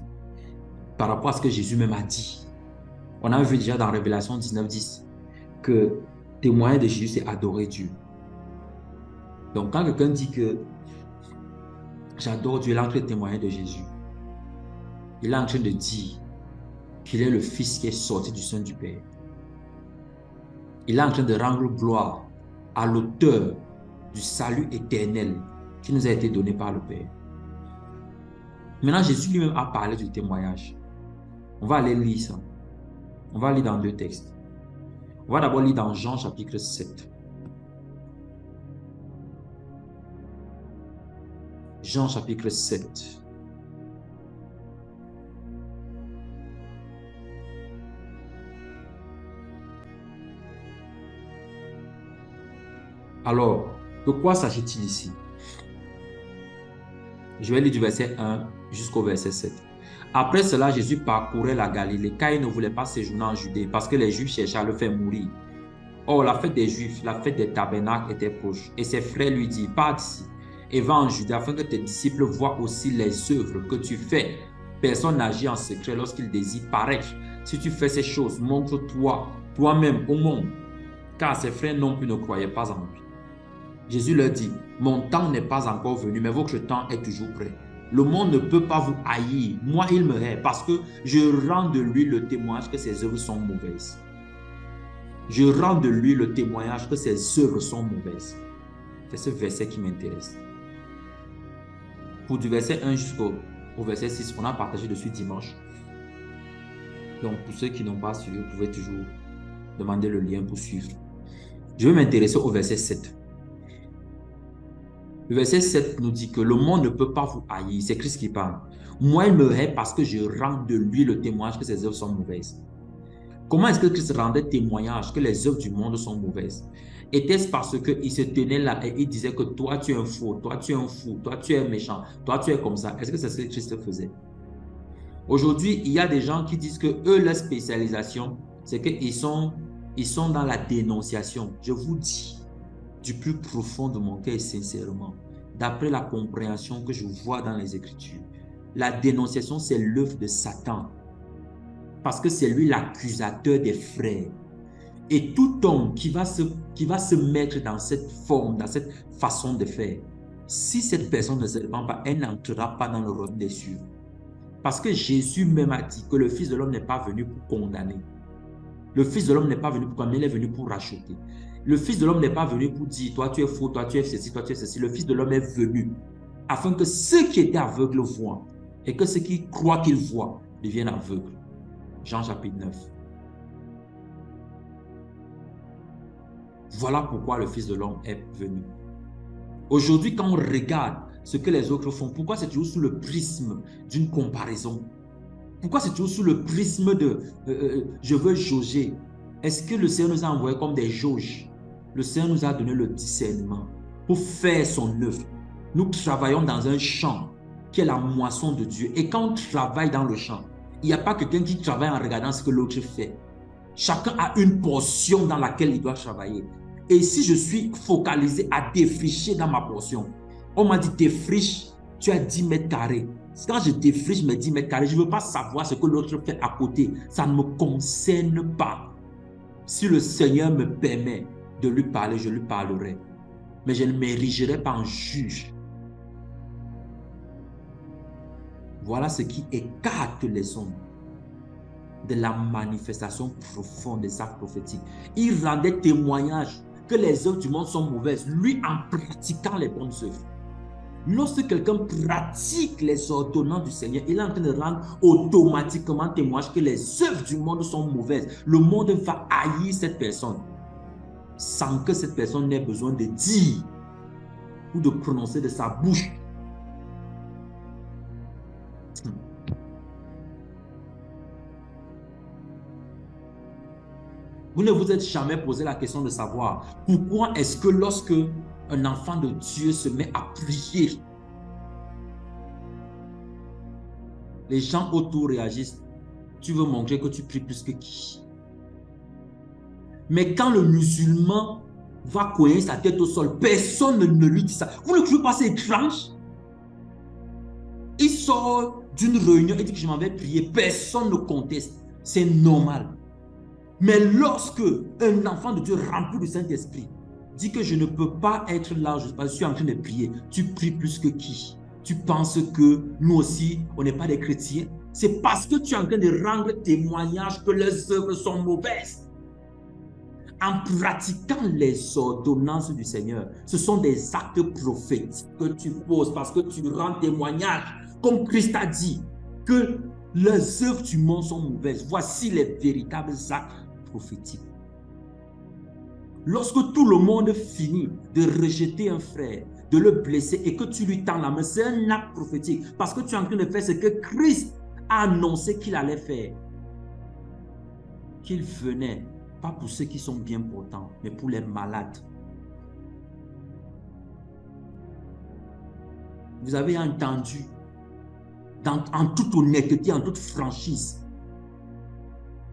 par rapport à ce que Jésus même a dit. On a vu déjà dans Révélation 19:10 que témoigner de Jésus, c'est adorer Dieu. Donc quand quelqu'un dit que j'adore Dieu, il est en train de témoigner de Jésus. Il est en train de dire qu'il est le Fils qui est sorti du sein du Père. Il est en train de rendre gloire à l'auteur du salut éternel qui nous a été donné par le Père. Maintenant, Jésus lui-même a parlé du témoignage. On va aller lire ça. On va lire dans 2 textes. On va d'abord lire dans Jean chapitre 7. Jean chapitre 7. Alors, de quoi s'agit-il ici? Je vais lire du verset 1 jusqu'au verset 7. Après cela, Jésus parcourait la Galilée, car il ne voulait pas séjourner en Judée, parce que les Juifs cherchaient à le faire mourir. Or, la fête des Juifs, la fête des tabernacles était proche. Et ses frères lui dirent, pars d'ici et va en Judée, afin que tes disciples voient aussi les œuvres que tu fais. Personne n'agit en secret lorsqu'il désire paraître. Si tu fais ces choses, montre-toi toi-même au monde. Car ses frères non plus ne croyaient pas en lui. Jésus leur dit, mon temps n'est pas encore venu, mais votre temps est toujours prêt. Le monde ne peut pas vous haïr. Moi, il me hait parce que je rends de lui le témoignage que ses œuvres sont mauvaises. Je rends de lui le témoignage que ses œuvres sont mauvaises. C'est ce verset qui m'intéresse. Pour du verset 1 jusqu'au verset 6, on a partagé dessus dimanche. Donc, pour ceux qui n'ont pas suivi, vous pouvez toujours demander le lien pour suivre. Je vais m'intéresser au verset 7. Le verset 7 nous dit que le monde ne peut pas vous haïr. C'est Christ qui parle. Moi, il me hait parce que je rends de lui le témoignage que ses œuvres sont mauvaises. Comment est-ce que Christ rendait témoignage que les œuvres du monde sont mauvaises? Était-ce parce qu'il se tenait là et il disait que toi tu es un faux, toi tu es un fou, toi tu es méchant, toi tu es comme ça? Est-ce que c'est ce que Christ faisait? Aujourd'hui, il y a des gens qui disent que eux, leur spécialisation, c'est qu'ils sont dans la dénonciation. Je vous dis, du plus profond de mon cœur, sincèrement, d'après la compréhension que je vois dans les Écritures, la dénonciation, c'est l'œuvre de Satan. Parce que c'est lui l'accusateur des frères. Et tout homme qui va se mettre dans cette forme, dans cette façon de faire, si cette personne ne se répand pas, elle n'entrera pas dans le royaume des cieux. Parce que Jésus même a dit que le Fils de l'homme n'est pas venu pour condamner. Le Fils de l'homme n'est pas venu pour condamner, il est venu pour racheter. Le Fils de l'homme n'est pas venu pour dire, toi tu es faux, toi tu es ceci, toi tu es ceci. Le Fils de l'homme est venu afin que ceux qui étaient aveugles voient et que ceux qui croient qu'ils voient deviennent aveugles. Jean chapitre 9. Voilà pourquoi le Fils de l'homme est venu. Aujourd'hui, quand on regarde ce que les autres font, pourquoi c'est toujours sous le prisme d'une comparaison? Pourquoi c'est toujours sous le prisme de je veux jauger? Est-ce que le Seigneur nous a envoyés comme des jauges? Le Seigneur nous a donné le discernement pour faire son œuvre. Nous travaillons dans un champ qui est la moisson de Dieu. Et quand on travaille dans le champ, il n'y a pas quelqu'un qui travaille en regardant ce que l'autre fait. Chacun a une portion dans laquelle il doit travailler. Et si je suis focalisé à défricher dans ma portion, on m'a dit défriche, tu as 10 mètres carrés. Quand je défriche mes 10 mètres carrés, je ne veux pas savoir ce que l'autre fait à côté. Ça ne me concerne pas. Si le Seigneur me permet de lui parler, je lui parlerai. Mais je ne m'érigerai pas en juge. Voilà ce qui écarte les hommes de la manifestation profonde des actes prophétiques. Il rendait témoignage que les œuvres du monde sont mauvaises, lui en pratiquant les bonnes œuvres. Lorsque quelqu'un pratique les ordonnances du Seigneur, il est en train de rendre automatiquement témoignage que les œuvres du monde sont mauvaises. Le monde va haïr cette personne sans que cette personne n'ait besoin de dire ou de prononcer de sa bouche. Vous ne vous êtes jamais posé la question de savoir pourquoi est-ce que lorsque un enfant de Dieu se met à prier, les gens autour réagissent. Tu veux montrer que tu pries plus que qui? Mais quand le musulman va cogner sa tête au sol, personne ne lui dit ça. Vous ne trouvez pas c'est étrange? Il sort d'une réunion et dit que je m'en vais prier. Personne ne conteste. C'est normal. Mais lorsque un enfant de Dieu rempli du Saint-Esprit dit que je ne peux pas être là, je suis en train de prier, tu pries plus que qui? Tu penses que nous aussi, on n'est pas des chrétiens? C'est parce que tu es en train de rendre témoignage que leurs œuvres sont mauvaises. en pratiquant les ordonnances du Seigneur. Ce sont des actes prophétiques que tu poses parce que tu rends témoignage, comme Christ a dit, que les œuvres du monde sont mauvaises. Voici les véritables actes prophétiques. Lorsque tout le monde finit de rejeter un frère, de le blesser et que tu lui tends la main, c'est un acte prophétique parce que tu es en train de faire ce que Christ a annoncé qu'il allait faire. Qu'il venait, pas pour ceux qui sont bien portants, mais pour les malades. Vous avez entendu, en toute honnêteté, en toute franchise,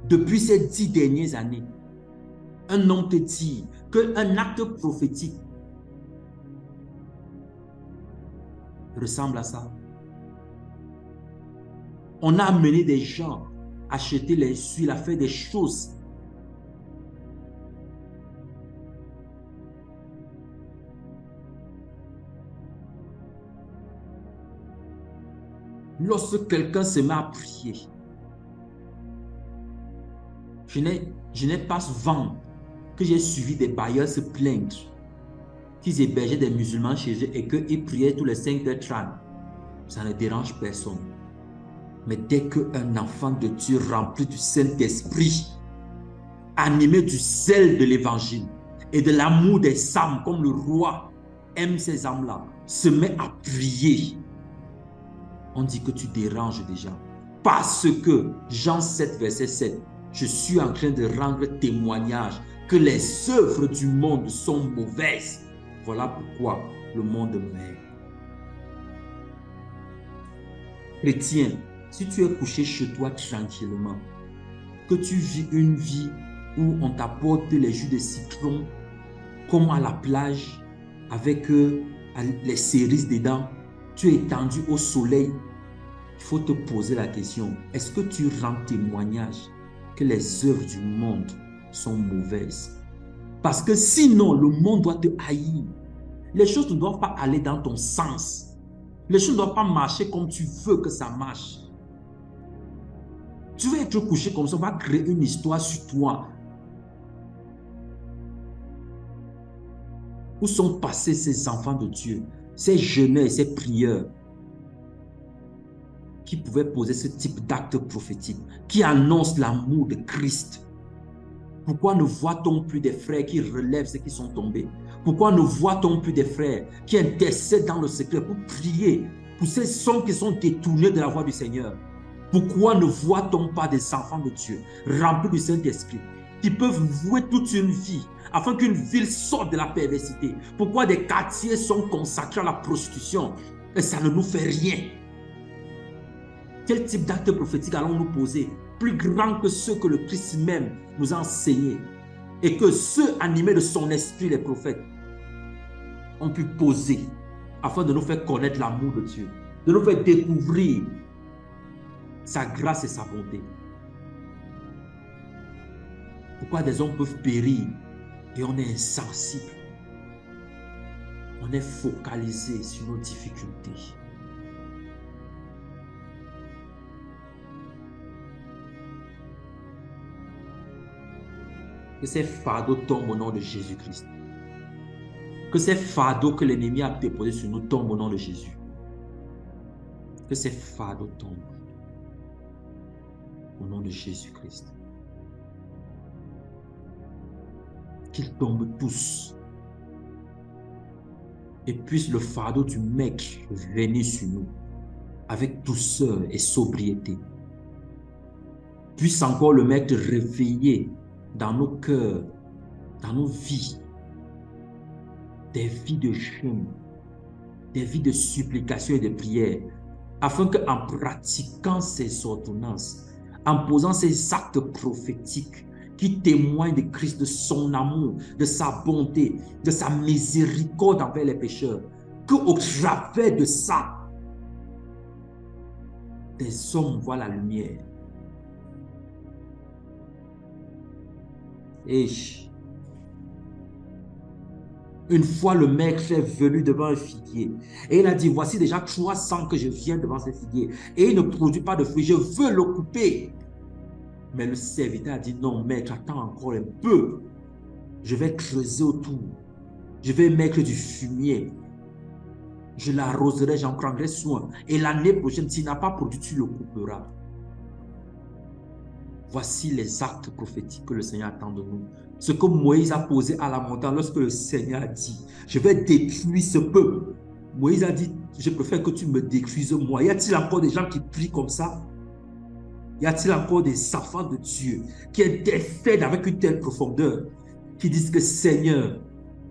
depuis ces 10 dernières années, un homme te dit qu'un acte prophétique ressemble à ça. On a amené des gens à acheter les huiles, à faire des choses. Lorsque quelqu'un se met à prier, je n'ai pas souvent que j'ai suivi des bailleurs se plaindre qu'ils hébergeaient des musulmans chez eux et qu'ils priaient tous les 5h30. Ça ne dérange personne. Mais dès qu'un enfant de Dieu rempli du Saint-Esprit, animé du zèle de l'évangile et de l'amour des âmes, comme le roi aime ces âmes-là, se met à prier, on dit que tu déranges déjà. Parce que, Jean 7, verset 7, je suis en train de rendre témoignage que les œuvres du monde sont mauvaises. Voilà pourquoi le monde meurt. Chrétien, si tu es couché chez toi tranquillement, que tu vis une vie où on t'apporte les jus de citron, comme à la plage, avec les cerises dedans, tu es étendu au soleil, il faut te poser la question, est-ce que tu rends témoignage que les œuvres du monde sont mauvaises? Parce que sinon, le monde doit te haïr. Les choses ne doivent pas aller dans ton sens. Les choses ne doivent pas marcher comme tu veux que ça marche. Tu vas être couché comme ça, on va créer une histoire sur toi. Où sont passés ces enfants de Dieu, ces jeûneurs et ces prieurs qui pouvaient poser ce type d'acte prophétique, qui annonce l'amour de Christ? Pourquoi ne voit-on plus des frères qui relèvent ceux qui sont tombés? Pourquoi ne voit-on plus des frères qui intercèdent dans le secret pour prier pour ces hommes qui sont détournés de la voie du Seigneur? Pourquoi ne voit-on pas des enfants de Dieu remplis du Saint-Esprit qui peuvent vouer toute une vie afin qu'une ville sorte de la perversité? Pourquoi des quartiers sont consacrés à la prostitution et ça ne nous fait rien? Quel type d'acte prophétique allons-nous poser plus grand que ceux que le Christ même nous a enseignés et que ceux animés de son esprit, les prophètes, ont pu poser afin de nous faire connaître l'amour de Dieu, de nous faire découvrir sa grâce et sa bonté? Pourquoi des hommes peuvent périr et on est insensible? On est focalisé sur nos difficultés. Que ces fardeaux tombent au nom de Jésus-Christ. Que ces fardeaux que l'ennemi a déposés sur nous tombent au nom de Jésus. Que ces fardeaux tombent au nom de Jésus-Christ. Qu'ils tombent tous. Et puisse le fardeau du Maître venir sur nous avec douceur et sobriété. Puisse encore le Maître réveiller dans nos cœurs, dans nos vies, des vies de jeûne, des vies de supplication et de prière, afin qu'en pratiquant ces ordonnances, en posant ces actes prophétiques qui témoignent de Christ, de son amour, de sa bonté, de sa miséricorde envers les pécheurs, qu'au travers de ça, des hommes voient la lumière. Et une fois le maître est venu devant un figuier et il a dit, voici déjà 300 que je viens devant ce figuier et il ne produit pas de fruits, je veux le couper. Mais le serviteur a dit, non maître, attends encore un peu. Je vais creuser autour. Je vais mettre du fumier. Je l'arroserai, j'en prendrai soin. Et l'année prochaine, s'il n'a pas produit, tu le couperas. Voici les actes prophétiques que le Seigneur attend de nous. Ce que Moïse a posé à la montagne lorsque le Seigneur a dit, je vais détruire ce peuple. Moïse a dit, je préfère que tu me détruises moi. Y a-t-il encore des gens qui prient comme ça? Y a-t-il encore des enfants de Dieu qui intercèdent avec une telle profondeur, qui disent que Seigneur,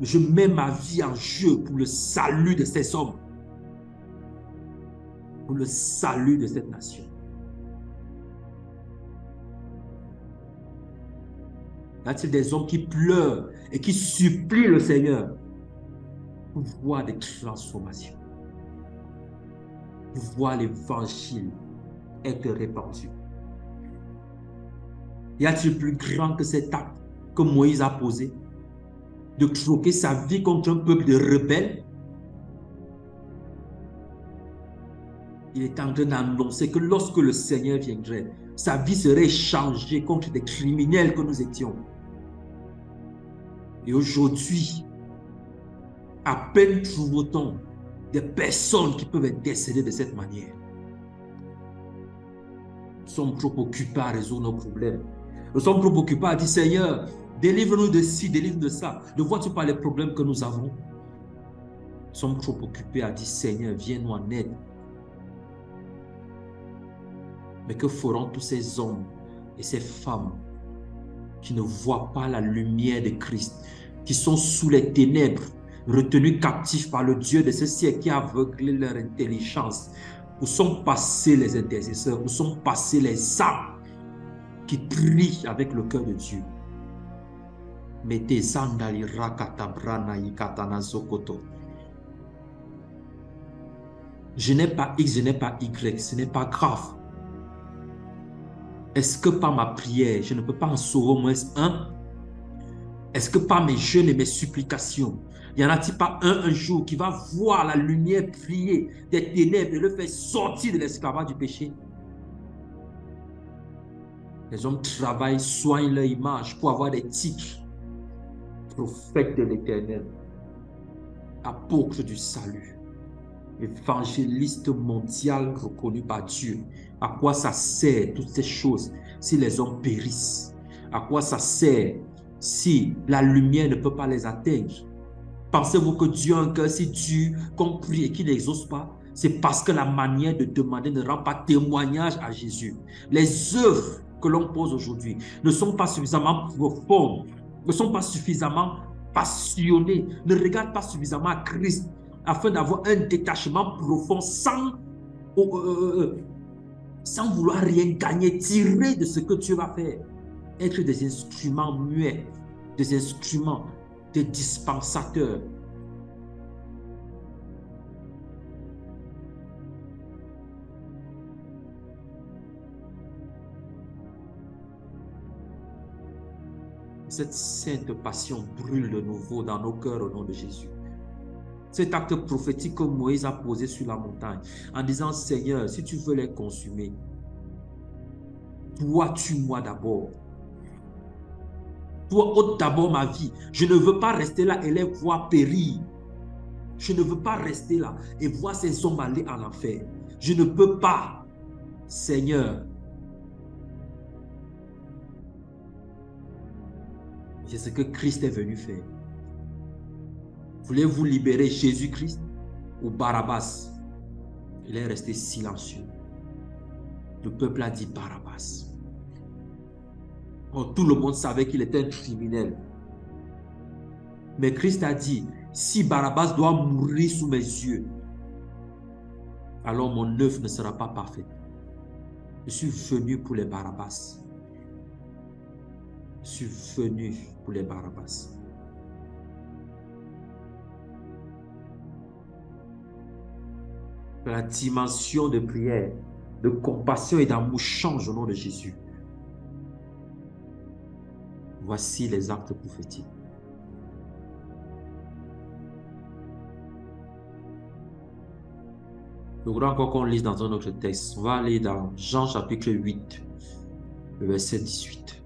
je mets ma vie en jeu pour le salut de ces hommes, pour le salut de cette nation. Y a-t-il des hommes qui pleurent et qui supplient le Seigneur pour voir des transformations, pour voir l'évangile être répandu? Y a-t-il plus grand que cet acte que Moïse a posé, de troquer sa vie contre un peuple de rebelles? Il est en train d'annoncer que lorsque le Seigneur viendrait, sa vie serait changée contre des criminels que nous étions. Et aujourd'hui, à peine trouve-t-on des personnes qui peuvent être décédées de cette manière. Nous sommes trop occupés à résoudre nos problèmes. Nous sommes trop occupés à dire, Seigneur, délivre-nous de ci, délivre de ça. Ne vois-tu pas les problèmes que nous avons? Nous sommes trop occupés à dire, Seigneur, viens-nous en aide. Mais que feront tous ces hommes et ces femmes qui ne voient pas la lumière de Christ, qui sont sous les ténèbres, retenus captifs par le Dieu de ce siècle qui a aveuglé leur intelligence? Où sont passés les intercesseurs? Où sont passés les âmes qui prient avec le cœur de Dieu? Je n'ai pas X, je n'ai pas Y, ce n'est pas grave. Est-ce que par ma prière, je ne peux pas en sauver au moins un? Est-ce que par mes jeûnes et mes supplications, il n'y en a-t-il pas un jour qui va voir la lumière briller des ténèbres et le faire sortir de l'esclavage du péché? Les hommes travaillent, soignent leur image pour avoir des titres. Prophète de l'Éternel, apôtre du salut, évangéliste mondial reconnu par Dieu. À quoi ça sert toutes ces choses si les hommes périssent? À quoi ça sert si la lumière ne peut pas les atteindre? Pensez-vous que Dieu a un cœur si dur qu'on prie et qu'il n'exauce pas? C'est parce que la manière de demander ne rend pas témoignage à Jésus. Les œuvres que l'on pose aujourd'hui ne sont pas suffisamment profondes, ne sont pas suffisamment passionnées, ne regardent pas suffisamment à Christ afin d'avoir un détachement profond sans vouloir rien gagner, tirer de ce que Dieu va faire. Être des instruments muets, des instruments, des dispensateurs. Cette sainte passion brûle de nouveau dans nos cœurs au nom de Jésus. Cet acte prophétique que Moïse a posé sur la montagne en disant, Seigneur, si tu veux les consumer, toi tue-moi d'abord. Toi ôte d'abord ma vie. Je ne veux pas rester là et les voir périr. Je ne veux pas rester là et voir ces hommes aller en enfer. Je ne peux pas, Seigneur. C'est ce que Christ est venu faire. Voulez-vous libérer Jésus-Christ ou Barabbas? Il est resté silencieux. Le peuple a dit Barabbas. Oh, tout le monde savait qu'il était un criminel. Mais Christ a dit, si Barabbas doit mourir sous mes yeux, alors mon œuvre ne sera pas parfaite. Je suis venu pour les Barabbas. Je suis venu pour les Barabbas. Que la dimension de prière, de compassion et d'amour change au nom de Jésus. Voici les actes prophétiques. Je voudrais encore qu'on lise dans un autre texte. On va aller dans Jean chapitre 8, le verset 18.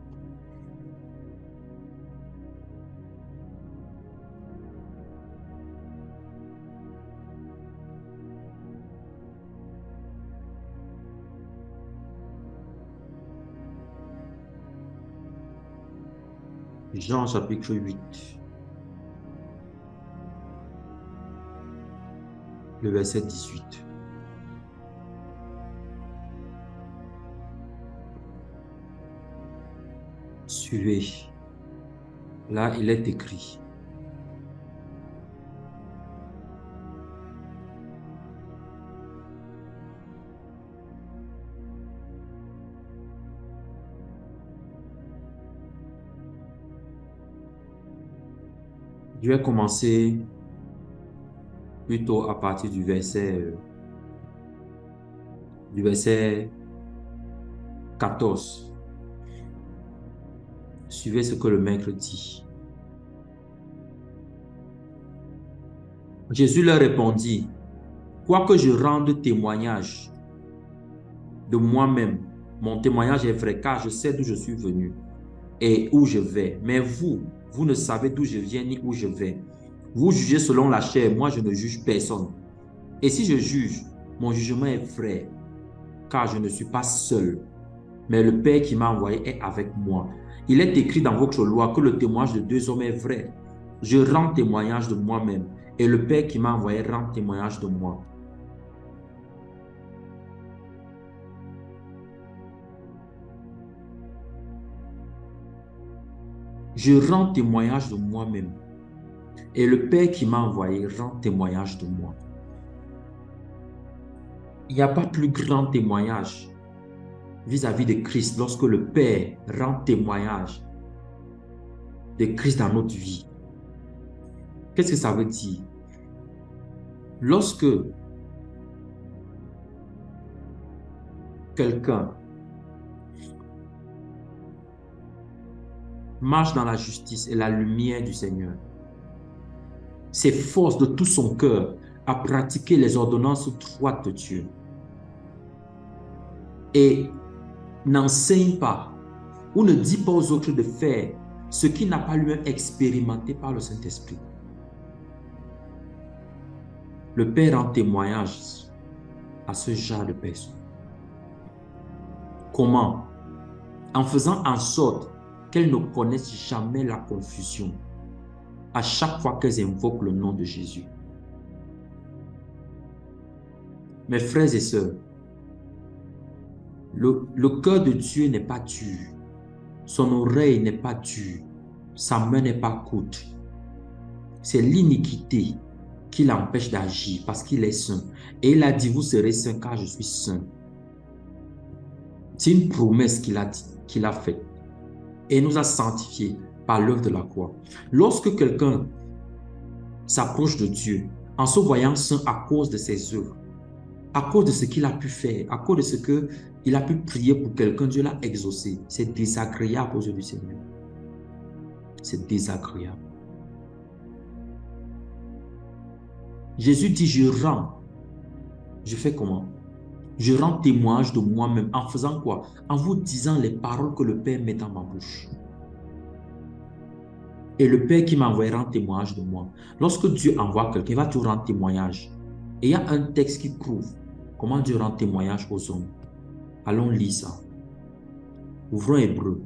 Jean chapitre 8, le verset 18. Suivez. Là, il est écrit. Je vais commencer plutôt à partir du verset 14. Suivez ce que le maître dit. Jésus leur répondit, quoique je rende témoignage de moi-même, mon témoignage est vrai, car je sais d'où je suis venu et où je vais. Mais vous, vous ne savez d'où je viens ni où je vais. Vous jugez selon la chair, moi je ne juge personne. Et si je juge, mon jugement est vrai, car je ne suis pas seul, mais le Père qui m'a envoyé est avec moi. Il est écrit dans votre loi que le témoignage de deux hommes est vrai. Je rends témoignage de moi-même, et le Père qui m'a envoyé rend témoignage de moi. Je rends témoignage de moi-même, et le Père qui m'a envoyé rend témoignage de moi. Il n'y a pas plus grand témoignage vis-à-vis de Christ lorsque le Père rend témoignage de Christ dans notre vie. Qu'est-ce que ça veut dire? Lorsque quelqu'un marche dans la justice et la lumière du Seigneur, s'efforce de tout son cœur à pratiquer les ordonnances droites de Dieu et n'enseigne pas ou ne dit pas aux autres de faire ce qui n'a pas lui expérimenté par le Saint-Esprit. Le Père rend témoignage à ce genre de personnes. Comment? En faisant en sorte qu'elles ne connaissent jamais la confusion à chaque fois qu'elles invoquent le nom de Jésus. Mes frères et sœurs, le cœur de Dieu n'est pas dur, son oreille n'est pas dure, sa main n'est pas courte. C'est l'iniquité qui l'empêche d'agir parce qu'il est saint. Et il a dit, vous serez saints car je suis saint. C'est une promesse qu'il a dit, qu'il a faite. Et il nous a sanctifiés par l'œuvre de la croix. Lorsque quelqu'un s'approche de Dieu en se voyant saint à cause de ses œuvres, à cause de ce qu'il a pu faire, à cause de ce qu'il a pu prier pour quelqu'un, Dieu l'a exaucé. C'est désagréable aux yeux du Seigneur. C'est désagréable. Jésus dit, je rends. Je fais comment? Je rends témoignage de moi-même en faisant quoi? En vous disant les paroles que le Père met dans ma bouche. Et le Père qui m'a envoyé rend témoignage de moi. Lorsque Dieu envoie quelqu'un, il va toujours rendre témoignage. Et il y a un texte qui prouve comment Dieu rend témoignage aux hommes. Allons lire ça. Ouvrons Hébreu.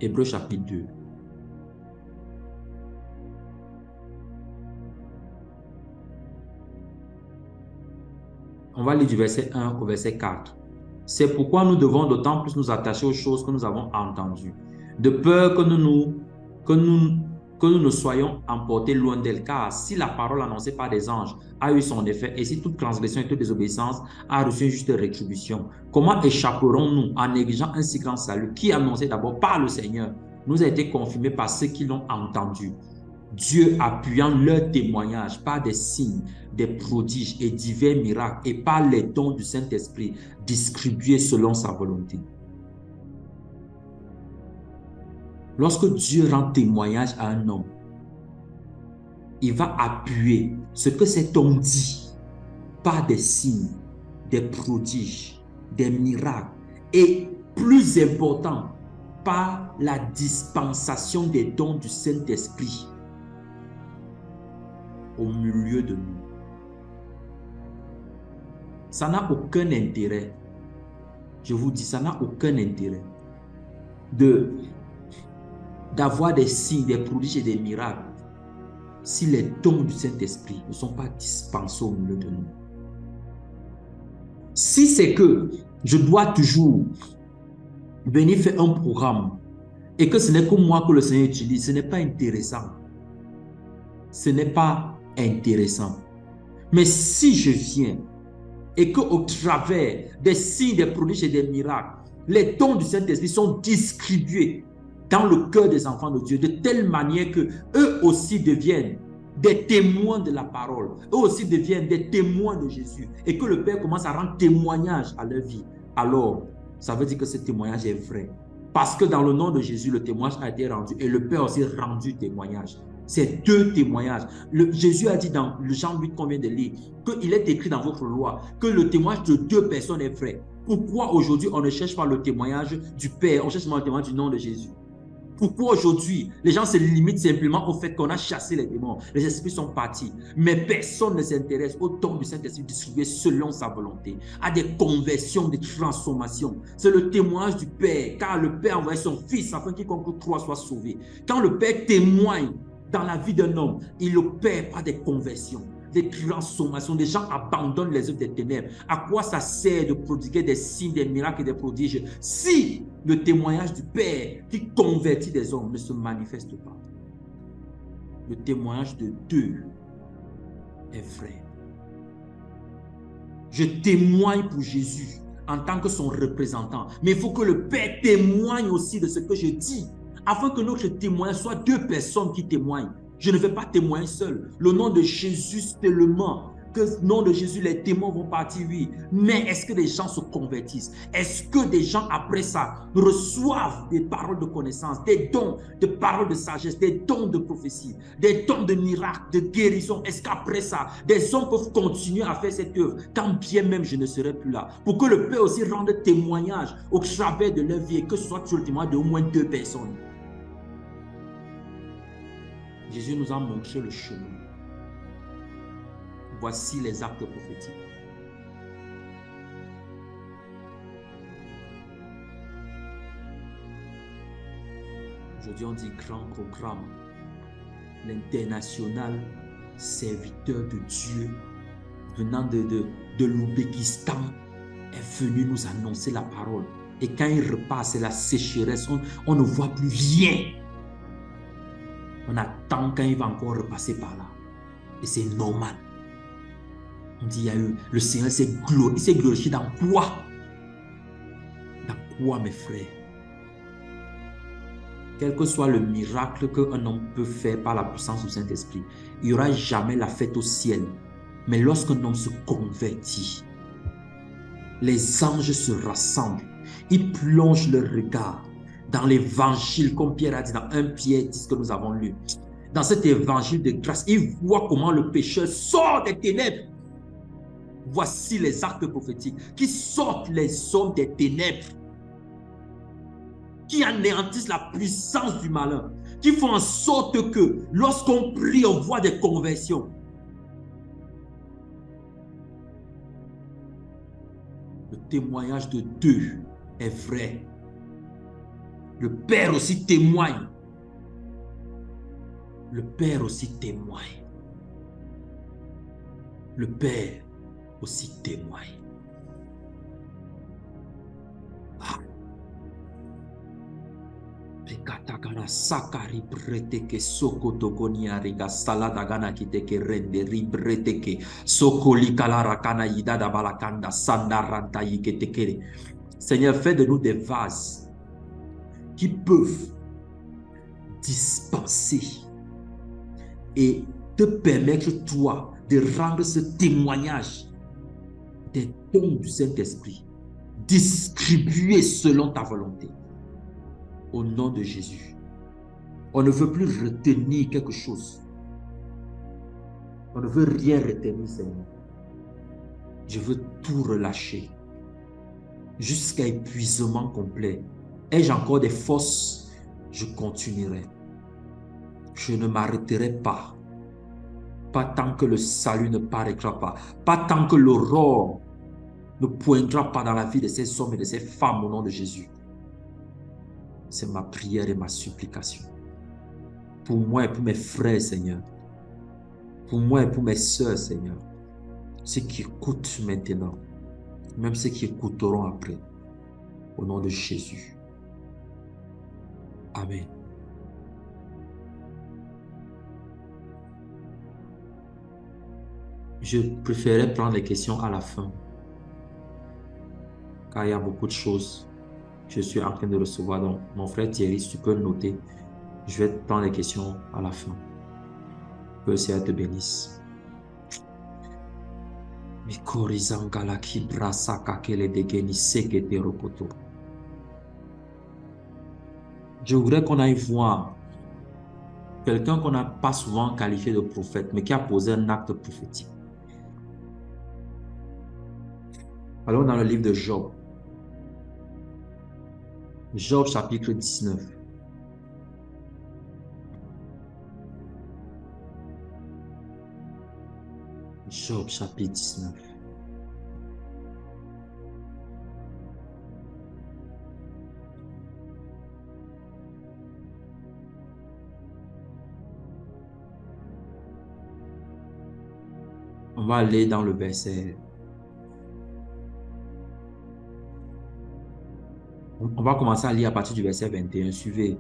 Hébreu chapitre 2. On va lire du verset 1 au verset 4. C'est pourquoi nous devons d'autant plus nous attacher aux choses que nous avons entendues, de peur que nous ne soyons emportés loin d'elle. Car si la parole annoncée par des anges a eu son effet, et si toute transgression et toute désobéissance a reçu une juste rétribution, comment échapperons-nous en négligeant un si grand salut qui, annoncé d'abord par le Seigneur, nous a été confirmé par ceux qui l'ont entendu? Dieu appuyant leur témoignage par des signes, des prodiges et divers miracles et par les dons du Saint-Esprit distribués selon sa volonté. Lorsque Dieu rend témoignage à un homme, il va appuyer ce que cet homme dit par des signes, des prodiges, des miracles et, plus important, par la dispensation des dons du Saint-Esprit au milieu de nous. Ça n'a aucun intérêt. Je vous dis, ça n'a aucun intérêt d'avoir des signes, des prodiges et des miracles si les dons du Saint-Esprit ne sont pas dispensés au milieu de nous. Si c'est que je dois toujours venir faire un programme et que ce n'est que moi que le Seigneur utilise, ce n'est pas intéressant. Ce n'est pas intéressant. Mais si je viens et qu'au travers des signes, des prodiges et des miracles, les dons du Saint-Esprit sont distribués dans le cœur des enfants de Dieu de telle manière que eux aussi deviennent des témoins de la parole, eux aussi deviennent des témoins de Jésus et que le Père commence à rendre témoignage à leur vie, alors ça veut dire que ce témoignage est vrai. Parce que dans le nom de Jésus, le témoignage a été rendu et le Père a aussi rendu témoignage. C'est deux témoignages. Jésus a dit dans le Jean 8 qu'on vient de lire qu'il est écrit dans votre loi que le témoignage de deux personnes est vrai. Pourquoi aujourd'hui on ne cherche pas le témoignage du Père, on cherche seulement le témoignage du nom de Jésus? Pourquoi aujourd'hui les gens se limitent simplement au fait qu'on a chassé les démons, les esprits sont partis, mais personne ne s'intéresse au don du Saint-Esprit distribué selon sa volonté, à des conversions, des transformations. C'est le témoignage du Père, car le Père a envoyé son Fils afin qu'il quiconque croit soit sauvé. Quand le Père témoigne dans la vie d'un homme, il opère par des conversions, des transformations. Des gens abandonnent les œuvres des ténèbres. À quoi ça sert de prodiguer des signes, des miracles et des prodiges si le témoignage du Père qui convertit des hommes ne se manifeste pas? Le témoignage de deux est vrai. Je témoigne pour Jésus en tant que son représentant, mais il faut que le Père témoigne aussi de ce que je dis, afin que notre témoignage soit deux personnes qui témoignent. Je ne vais pas témoigner seul. Le nom de Jésus seulement. Que le nom de Jésus, les démons vont partir, oui. Mais est-ce que des gens se convertissent? Est-ce que des gens, après ça, reçoivent des paroles de connaissance, des dons de paroles de sagesse, des dons de prophétie, des dons de miracles, de guérison? Est-ce qu'après ça, des hommes peuvent continuer à faire cette œuvre, quand bien même je ne serai plus là? Pour que le Père aussi rende témoignage au travers de leur vie, et que ce soit sur le témoignage d'au moins deux personnes. Jésus nous a montré le chemin. Voici les actes prophétiques. Aujourd'hui, on dit grand programme. L'international serviteur de Dieu venant de l'Ouzbékistan est venu nous annoncer la parole. Et quand il repart, c'est la sécheresse. On ne voit plus rien. On attend quand il va encore repasser par là. Et c'est normal. On dit, il y a eu, le Seigneur s'est glorifié dans quoi? Dans quoi, mes frères? Quel que soit le miracle qu'un homme peut faire par la puissance du Saint-Esprit, il n'y aura jamais la fête au ciel. Mais lorsqu'un homme se convertit, les anges se rassemblent. Ils plongent leur regard dans l'évangile, comme Pierre a dit dans 1 Pierre 10 que nous avons lu. Dans cet évangile de grâce, ils voient comment le pécheur sort des ténèbres. Voici les actes prophétiques qui sortent les hommes des ténèbres, qui anéantissent la puissance du malin, qui font en sorte que lorsqu'on prie, on voit des conversions. Le témoignage de deux est vrai. Le Père aussi témoigne. Le Père aussi témoigne. Le Père aussi témoigne. Ah. Sakari breteke soko togonia riga salada gana kiteke rende ribreteke sokoli kalarakana yidada balakanda sandaranta yiketekere. Seigneur, fais de nous des vases qui peuvent dispenser et te permettre, toi, de rendre ce témoignage des dons du Saint-Esprit distribués selon ta volonté. Au nom de Jésus. On ne veut plus retenir quelque chose. On ne veut rien retenir, Seigneur. Je veux tout relâcher jusqu'à épuisement complet. Ai-je encore des forces? Je continuerai. Je ne m'arrêterai pas. Pas tant que le salut ne paraîtra pas. Pas tant que l'aurore ne pointera pas dans la vie de ces hommes et de ces femmes au nom de Jésus. C'est ma prière et ma supplication. Pour moi et pour mes frères, Seigneur. Pour moi et pour mes sœurs, Seigneur. Ceux qui écoutent maintenant, même ceux qui écouteront après. Au nom de Jésus. Amen. Je préférais prendre les questions à la fin. Car il y a beaucoup de choses que je suis en train de recevoir. Donc, mon frère Thierry, si tu peux le noter, je vais prendre les questions à la fin. Que le Seigneur te bénisse. Je voudrais qu'on aille voir quelqu'un qu'on n'a pas souvent qualifié de prophète, mais qui a posé un acte prophétique. Allons dans le livre de Job. Job chapitre 19. Job chapitre 19. On va aller dans le verset. On va commencer à lire à partir du verset 21. Suivez.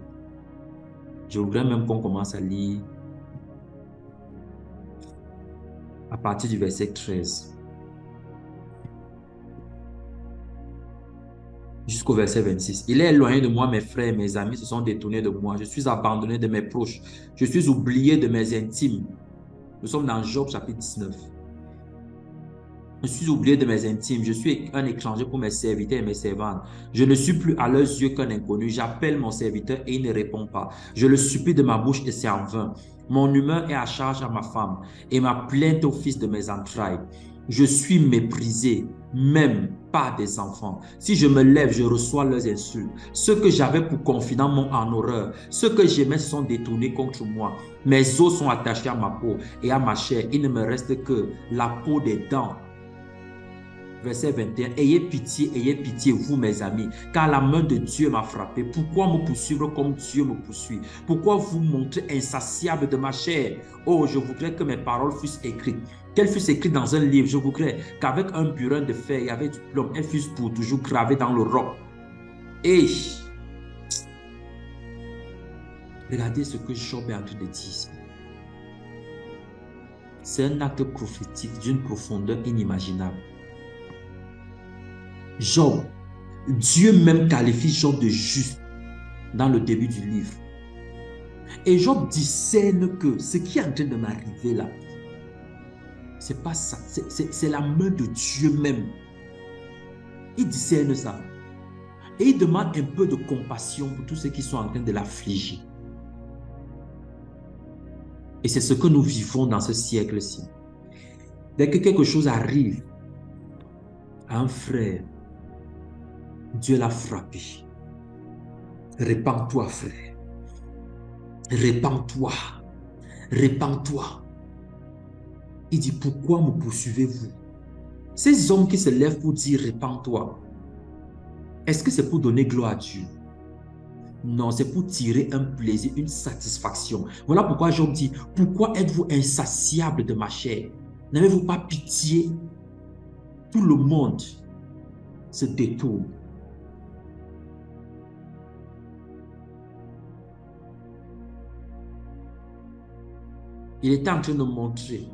Je voudrais même qu'on commence à lire à partir du verset 13. Jusqu'au verset 26. Il est éloigné de moi, mes frères, mes amis se sont détournés de moi. Je suis abandonné de mes proches. Je suis oublié de mes intimes. Nous sommes dans Job chapitre 19. Je suis oublié de mes intimes. Je suis un étranger pour mes serviteurs et mes servantes. Je ne suis plus à leurs yeux qu'un inconnu. J'appelle mon serviteur et il ne répond pas. Je le supplie de ma bouche et c'est en vain. Mon humeur est à charge à ma femme et ma plainte au fils de mes entrailles. Je suis méprisé, même par des enfants. Si je me lève, je reçois leurs insultes. Ceux que j'avais pour confident m'ont en horreur. Ceux que j'aimais sont détournés contre moi. Mes os sont attachés à ma peau et à ma chair. Il ne me reste que la peau des dents. Verset 21, ayez pitié, vous mes amis, car la main de Dieu m'a frappé. Pourquoi me poursuivre comme Dieu me poursuit? Pourquoi vous montrez insatiable de ma chair? Oh, je voudrais que mes paroles fussent écrites, qu'elles fussent écrites dans un livre. Je voudrais qu'avec un burin de fer et avec du plomb, elles fussent pour toujours gravées dans le roc. Et regardez ce que Job est en train de dire. C'est un acte prophétique d'une profondeur inimaginable. Job, Dieu même qualifie Job de juste dans le début du livre. Et Job discerne que ce qui est en train de m'arriver là, c'est pas ça, c'est la main de Dieu même. Il discerne ça. Et il demande un peu de compassion pour tous ceux qui sont en train de l'affliger. Et c'est ce que nous vivons dans ce siècle-ci. Dès que quelque chose arrive à un frère, Dieu l'a frappé. Répands-toi, frère. Répands-toi. Répands-toi. Il dit, pourquoi me poursuivez-vous? Ces hommes qui se lèvent pour dire, répands-toi, est-ce que c'est pour donner gloire à Dieu? Non, c'est pour tirer un plaisir, une satisfaction. Voilà pourquoi Job dit, pourquoi êtes-vous insatiable de ma chair? N'avez-vous pas pitié? Tout le monde se détourne. Il était en train de montrer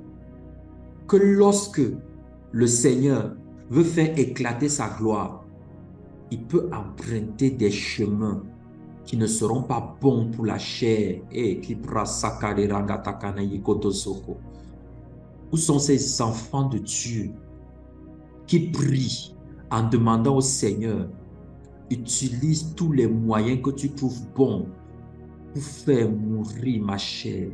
que lorsque le Seigneur veut faire éclater sa gloire, il peut emprunter des chemins qui ne seront pas bons pour la chair. Où sont ces enfants de Dieu qui prient en demandant au Seigneur, utilise tous les moyens que tu trouves bons pour faire mourir ma chair?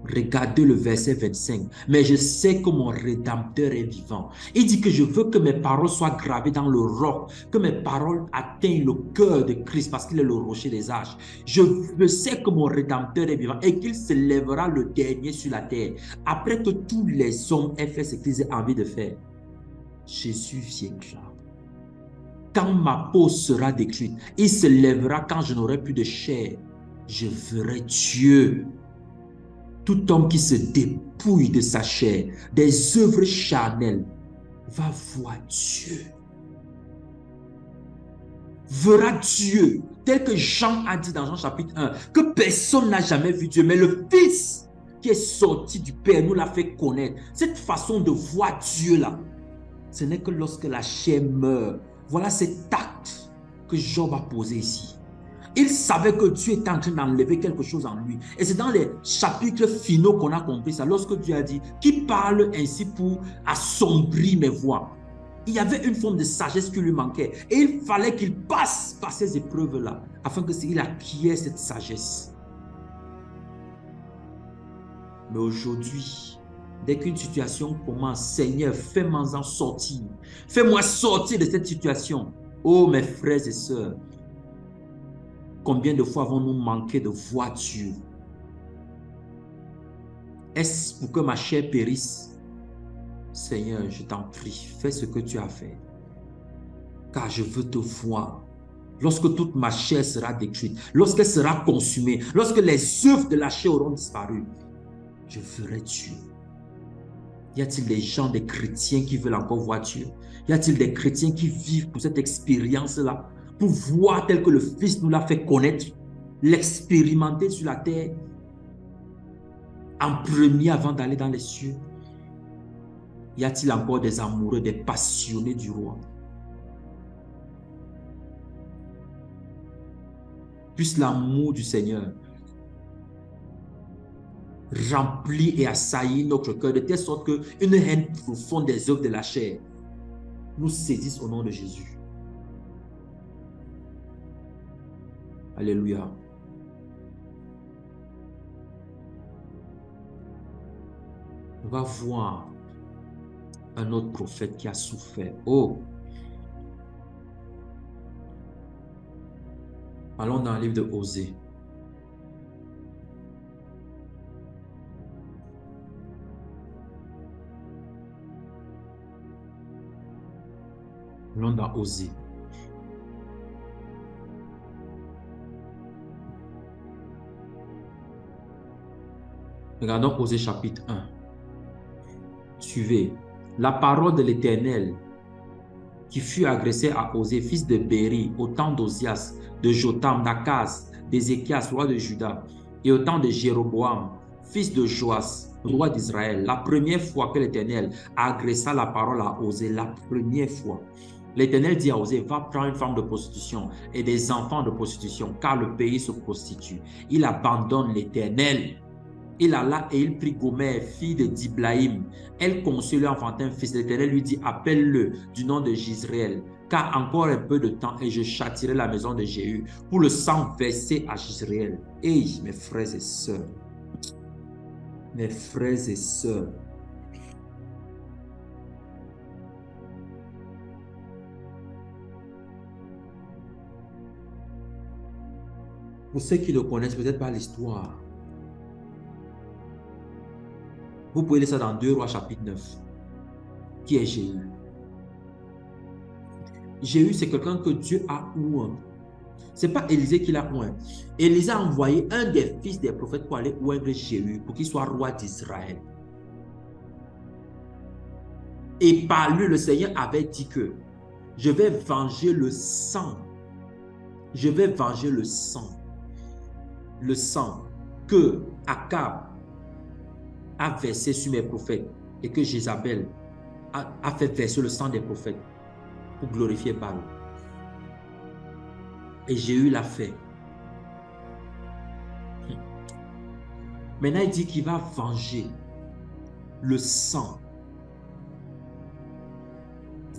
Regardez le verset 25. Mais je sais que mon Rédempteur est vivant. Il dit que je veux que mes paroles soient gravées dans le roc, que mes paroles atteignent le cœur de Christ parce qu'il est le rocher des âges. Je sais que mon Rédempteur est vivant et qu'il se lèvera le dernier sur la terre. Après que tous les hommes aient fait ce qu'ils aient envie de faire, Jésus viendra. quand ma peau sera détruite, il se lèvera quand je n'aurai plus de chair. Je verrai Dieu. Tout homme qui se dépouille de sa chair, des œuvres charnelles, va voir Dieu. Verra Dieu, tel que Jean a dit dans Jean chapitre 1, que personne n'a jamais vu Dieu, mais le Fils qui est sorti du Père nous l'a fait connaître. Cette façon de voir Dieu-là, ce n'est que lorsque la chair meurt. Voilà cet acte que Job a posé ici. Il savait que Dieu était en train d'enlever quelque chose en lui. Et c'est dans les chapitres finaux qu'on a compris ça. Lorsque Dieu a dit, qui parle ainsi pour assombrir mes voies. Il y avait une forme de sagesse qui lui manquait. Et il fallait qu'il passe par ces épreuves-là, afin qu'il acquiert cette sagesse. Mais aujourd'hui, dès qu'une situation commence, Seigneur, fais-moi en sortir. Fais-moi sortir de cette situation. Oh, mes frères et sœurs, combien de fois avons-nous manqué de voir Dieu? Est-ce pour que ma chair périsse? Seigneur, je t'en prie, fais ce que tu as fait. Car je veux te voir. Lorsque toute ma chair sera détruite, lorsqu'elle sera consumée, lorsque les œuvres de la chair auront disparu, je verrai Dieu. Y a-t-il des gens, des chrétiens qui veulent encore voir Dieu? Y a-t-il des chrétiens qui vivent pour cette expérience-là, pour voir tel que le Fils nous l'a fait connaître, l'expérimenter sur la terre, en premier avant d'aller dans les cieux? Y a-t-il encore des amoureux, des passionnés du roi? Puisse l'amour du Seigneur remplir et assaillir notre cœur de telle sorte qu'une haine profonde des œuvres de la chair nous saisisse au nom de Jésus. Alléluia. On va voir un autre prophète qui a souffert. Oh! Allons dans le livre de Osée. Allons dans Osée. Regardons Osée chapitre 1. Suivez. La parole de l'Éternel qui fut agressé à Osée, fils de Béri, au temps d'Osias, de Jotam, d'Akaz, d'Ézéchias, roi de Juda, et au temps de Jéroboam, fils de Joas, roi d'Israël. La première fois que l'Éternel agressa la parole à Osée, la première fois, l'Éternel dit à Osée, va prendre une femme de prostitution et des enfants de prostitution, car le pays se prostitue. Il abandonne l'Éternel. Il alla et il prit Gomère, fille de Diblaïm. Elle conçut lui enfantin un fils. L'Éternel lui dit, appelle-le du nom de Jisraël, car encore un peu de temps et je châtirai la maison de Jéhu pour le sang versé à Jisraël. Hey, mes frères et sœurs, mes frères et sœurs, pour ceux qui ne connaissent peut-être pas l'histoire, vous pouvez lire ça dans 2 Rois chapitre 9. Qui est Jéhu? Jéhu, c'est quelqu'un que Dieu a oint. Ce n'est pas Élisée qui l'a oint. Élisée a envoyé un des fils des prophètes pour aller oindre Jéhu, pour qu'il soit roi d'Israël. Et par lui, le Seigneur avait dit que je vais venger le sang. Je vais venger le sang. Le sang que Akab a versé sur mes prophètes et que Jézabel a fait verser le sang des prophètes pour glorifier Baal. Et Jéhu l'a fait. Maintenant, il dit qu'il va venger le sang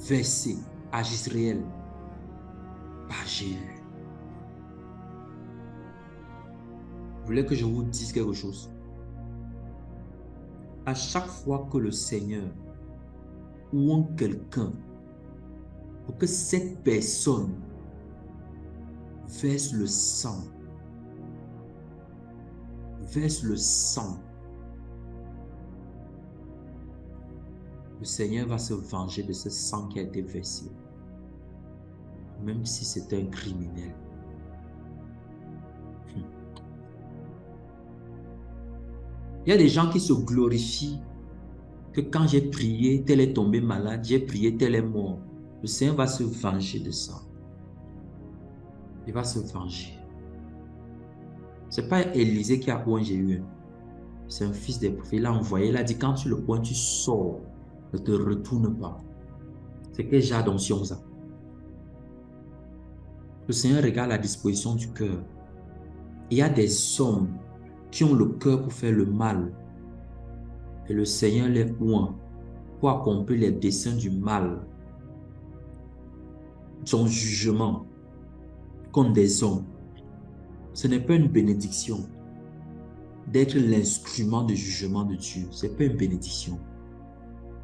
versé à Israël par Jéhu. Vous voulez que je vous dise quelque chose? À chaque fois que le Seigneur oint quelqu'un pour que cette personne verse le sang, le Seigneur va se venger de ce sang qui a été versé. même si c'est un criminel. Il y a des gens qui se glorifient que quand j'ai prié, tel est tombé malade, j'ai prié, tel est mort. Le Seigneur va se venger de ça. Il va se venger. Ce n'est pas Élisée qui a oint Jéhu. C'est un fils des prophètes. Il a envoyé, il a dit, quand tu le oins, tu sors. Ne te retourne pas. C'est quel genre d'onction ça? Le Seigneur regarde la disposition du cœur. Il y a des hommes qui ont le cœur pour faire le mal. Et le Seigneur les oint pour accomplir les desseins du mal. Son jugement contre des hommes. Ce n'est pas une bénédiction d'être l'instrument de jugement de Dieu. Ce n'est pas une bénédiction.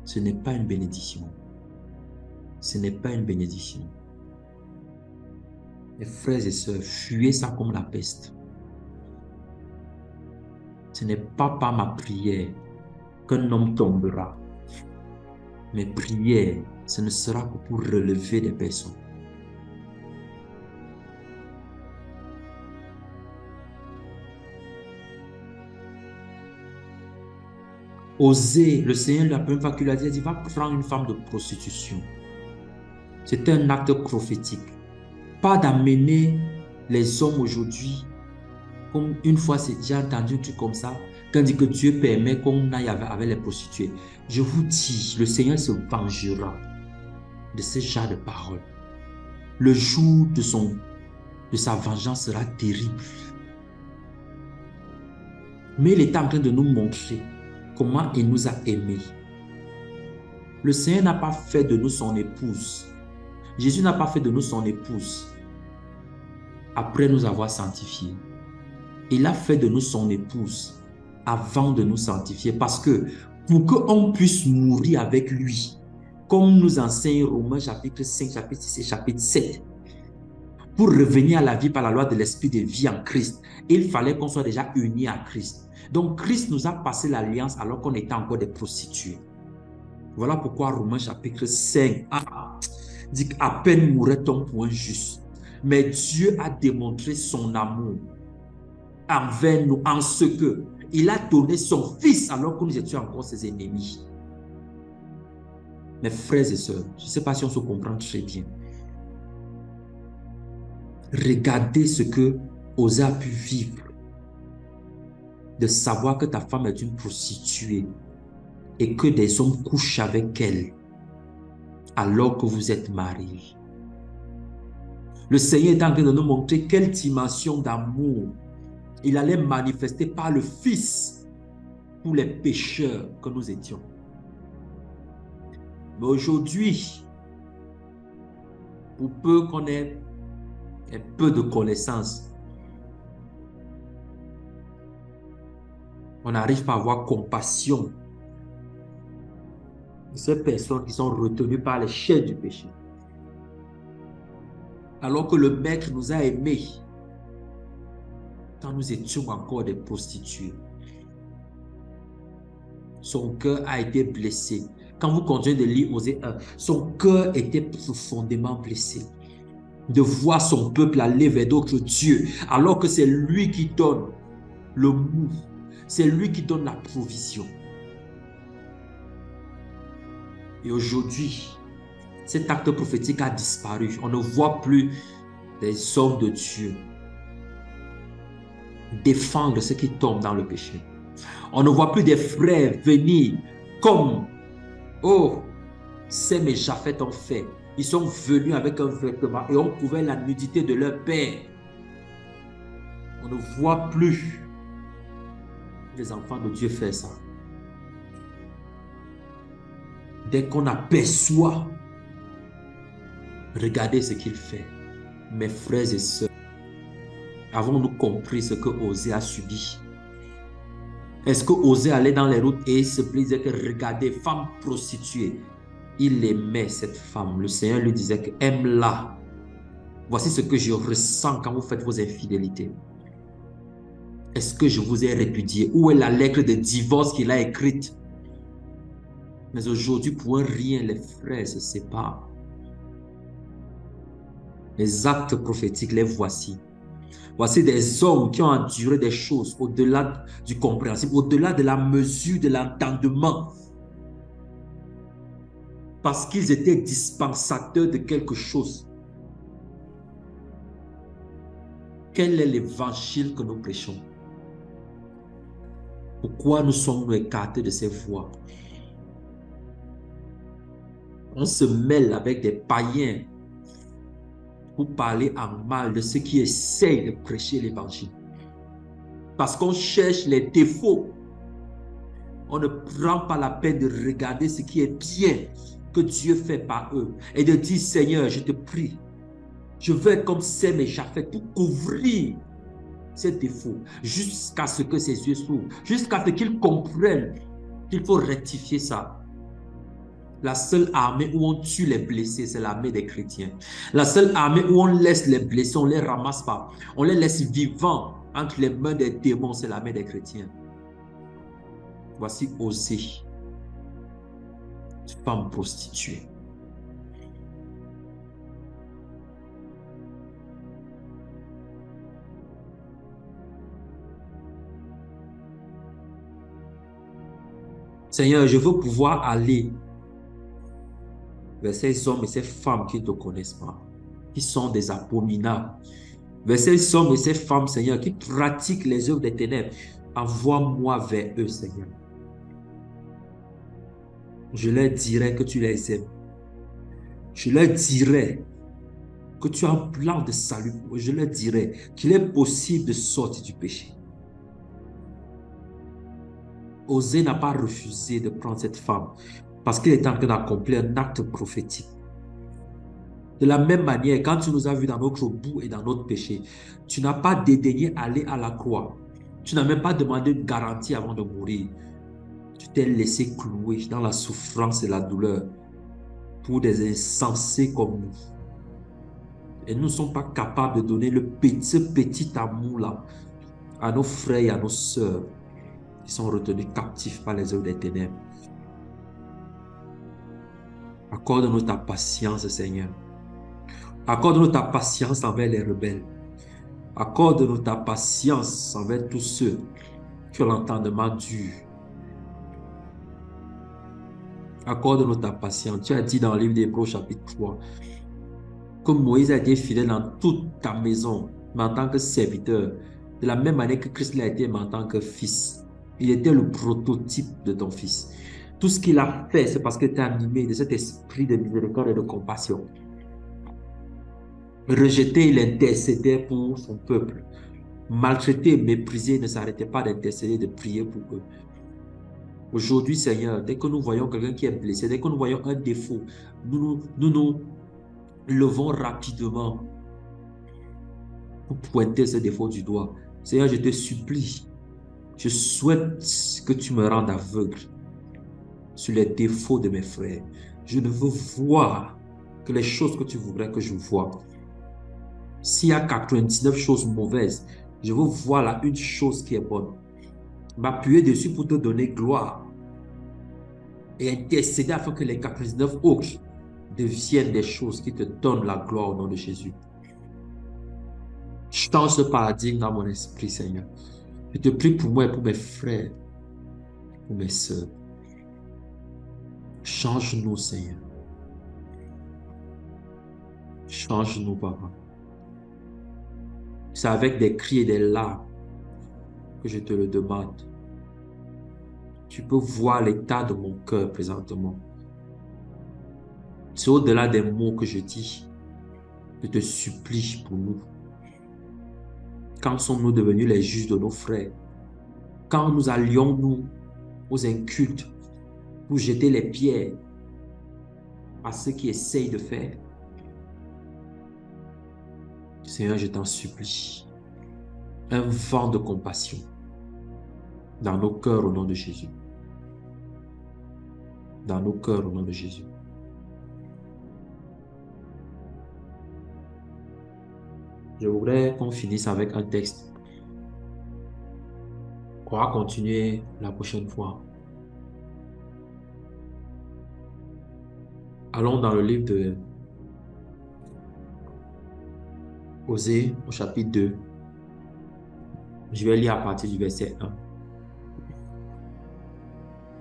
Ce n'est pas une bénédiction. Ce n'est pas une bénédiction. Mes frères et sœurs, fuyez ça comme la peste. Ce n'est pas par ma prière qu'un homme tombera. Mes prières, ce ne sera que pour relever des personnes. Osée, le Seigneur, la première fois qu'il a dit, il va prendre une femme de prostitution. C'est un acte prophétique. Pas d'amener les hommes aujourd'hui, comme une fois j'ai entendu un truc comme ça, quand on dit que Dieu permet qu'on aille avec les prostituées. Je vous dis, le Seigneur se vengera de ce genre de paroles. Le jour de sa vengeance sera terrible. Mais il est en train de nous montrer comment il nous a aimés. Le Seigneur n'a pas fait de nous son épouse. Jésus n'a pas fait de nous son épouse après nous avoir sanctifiés. Il a fait de nous son épouse avant de nous sanctifier, parce que pour qu'on puisse mourir avec lui, comme nous enseigne Romains chapitre 5, chapitre 6 et chapitre 7, pour revenir à la vie par la loi de l'esprit de vie en Christ, il fallait qu'on soit déjà unis à Christ. Donc Christ nous a passé l'alliance alors qu'on était encore des prostituées. Voilà pourquoi Romains chapitre 5 dit qu'à peine mourrait-on pour un juste. Mais Dieu a démontré son amour envers nous en ce que il a donné son fils alors que nous étions encore ses ennemis. Mes frères et sœurs, je ne sais pas si on se comprend très bien. Regardez ce que Osée a pu vivre, de savoir que ta femme est une prostituée et que des hommes couchent avec elle alors que vous êtes mariés. Le Seigneur est en train de nous montrer quelle dimension d'amour il allait manifester par le Fils pour les pécheurs que nous étions. Mais aujourd'hui, pour peu qu'on ait un peu de connaissances, on n'arrive pas à avoir compassion de ces personnes qui sont retenues par les chaînes du péché. Alors que le Maître nous a aimés quand nous étions encore des prostituées. Son cœur a été blessé. Quand vous continuez de lire Osée 1, son cœur était profondément blessé. De voir son peuple aller vers d'autres dieux, alors que c'est lui qui donne le mou, c'est lui qui donne la provision. Et aujourd'hui, cet acte prophétique a disparu. On ne voit plus des hommes de Dieu défendre ceux qui tombent dans le péché. On ne voit plus des frères venir comme, oh, Sem et Japheth ont fait. Ils sont venus avec un vêtement et ont couvert la nudité de leur père. On ne voit plus les enfants de Dieu faire ça. Dès qu'on aperçoit, regardez ce qu'il fait. Mes frères et sœurs, avons-nous compris ce que Osée a subi? Est-ce que Osée allait dans les routes et se plaisait que regardez, femme prostituée? Il aimait cette femme. Le Seigneur lui disait que aime-la. Voici ce que je ressens quand vous faites vos infidélités. Est-ce que je vous ai répudié? Où est la lettre de divorce qu'il a écrite? Mais aujourd'hui, pour un rien, les frères se séparent. Les actes prophétiques, les voici. Voici des hommes qui ont enduré des choses au-delà du compréhensible, au-delà de la mesure de l'entendement, parce qu'ils étaient dispensateurs de quelque chose. Quel est l'évangile que nous prêchons? Pourquoi nous sommes écartés de ces voies? On se mêle avec des païens pour parler en mal de ceux qui essayent de prêcher l'évangile. Parce qu'on cherche les défauts. On ne prend pas la peine de regarder ce qui est bien que Dieu fait par eux et de dire, Seigneur, je te prie, je veux être comme Sem et Japheth pour couvrir ces défauts jusqu'à ce que ses yeux s'ouvrent, jusqu'à ce qu'ils comprennent qu'il faut rectifier ça. La seule armée où on tue les blessés, c'est l'armée des chrétiens. La seule armée où on laisse les blessés, on ne les ramasse pas. On les laisse vivants entre les mains des démons, c'est l'armée des chrétiens. Voici Osée, femme prostituée. Seigneur, je veux pouvoir aller vers ces hommes et ces femmes qui ne te connaissent pas, qui sont des abominables. Vers ces hommes et ces femmes, Seigneur, qui pratiquent les œuvres des ténèbres. Envoie-moi vers eux, Seigneur. Je leur dirai que tu les aimes. Je leur dirai que tu as un plan de salut pour eux. Je leur dirai qu'il est possible de sortir du péché. Osée n'a pas refusé de prendre cette femme parce qu'il est en train d'accomplir un acte prophétique. De la même manière, quand tu nous as vus dans notre boue et dans notre péché, tu n'as pas dédaigné aller à la croix. Tu n'as même pas demandé une garantie avant de mourir. Tu t'es laissé clouer dans la souffrance et la douleur pour des insensés comme nous. Et nous ne sommes pas capables de donner ce petit amour-là à nos frères et à nos sœurs qui sont retenus captifs par les œuvres des ténèbres. Accorde-nous ta patience, Seigneur. Accorde-nous ta patience envers les rebelles. Accorde-nous ta patience envers tous ceux qui ont l'entendement dur. Accorde-nous ta patience. Tu as dit dans le livre d'Hébreux chapitre 3 que Moïse a été fidèle dans toute ta maison, mais en tant que serviteur, de la même manière que Christ l'a été, mais en tant que fils. Il était le prototype de ton fils. Tout ce qu'il a fait, c'est parce qu'il était animé de cet esprit de miséricorde et de compassion. Rejeté, il intercédait pour son peuple. Maltraité, méprisé, il ne s'arrêtait pas d'intercéder, de prier pour eux. Aujourd'hui, Seigneur, dès que nous voyons quelqu'un qui est blessé, dès que nous voyons un défaut, nous levons rapidement pour pointer ce défaut du doigt. Seigneur, je te supplie, je souhaite que tu me rendes aveugle sur les défauts de mes frères. Je ne veux voir que les choses que tu voudrais que je vois. S'il y a 99 choses mauvaises, je veux voir là une chose qui est bonne. M'appuyer dessus pour te donner gloire et intercéder afin que les 99 autres deviennent des choses qui te donnent la gloire au nom de Jésus. Change ce paradigme dans mon esprit, Seigneur. Je te prie pour moi et pour mes frères, pour mes sœurs. Change-nous, Seigneur. Change-nous, Papa. C'est avec des cris et des larmes que je te le demande. Tu peux voir l'état de mon cœur présentement. C'est au-delà des mots que je dis. Je te supplie pour nous. Quand sommes-nous devenus les juges de nos frères? Quand nous allions-nous aux incultes pour jeter les pierres à ceux qui essayent de faire? Seigneur, je t'en supplie. Un vent de compassion dans nos cœurs au nom de Jésus. Dans nos cœurs au nom de Jésus. Je voudrais qu'on finisse avec un texte. On va continuer la prochaine fois. Allons dans le livre de Osée au chapitre 2. Je vais lire à partir du verset 1.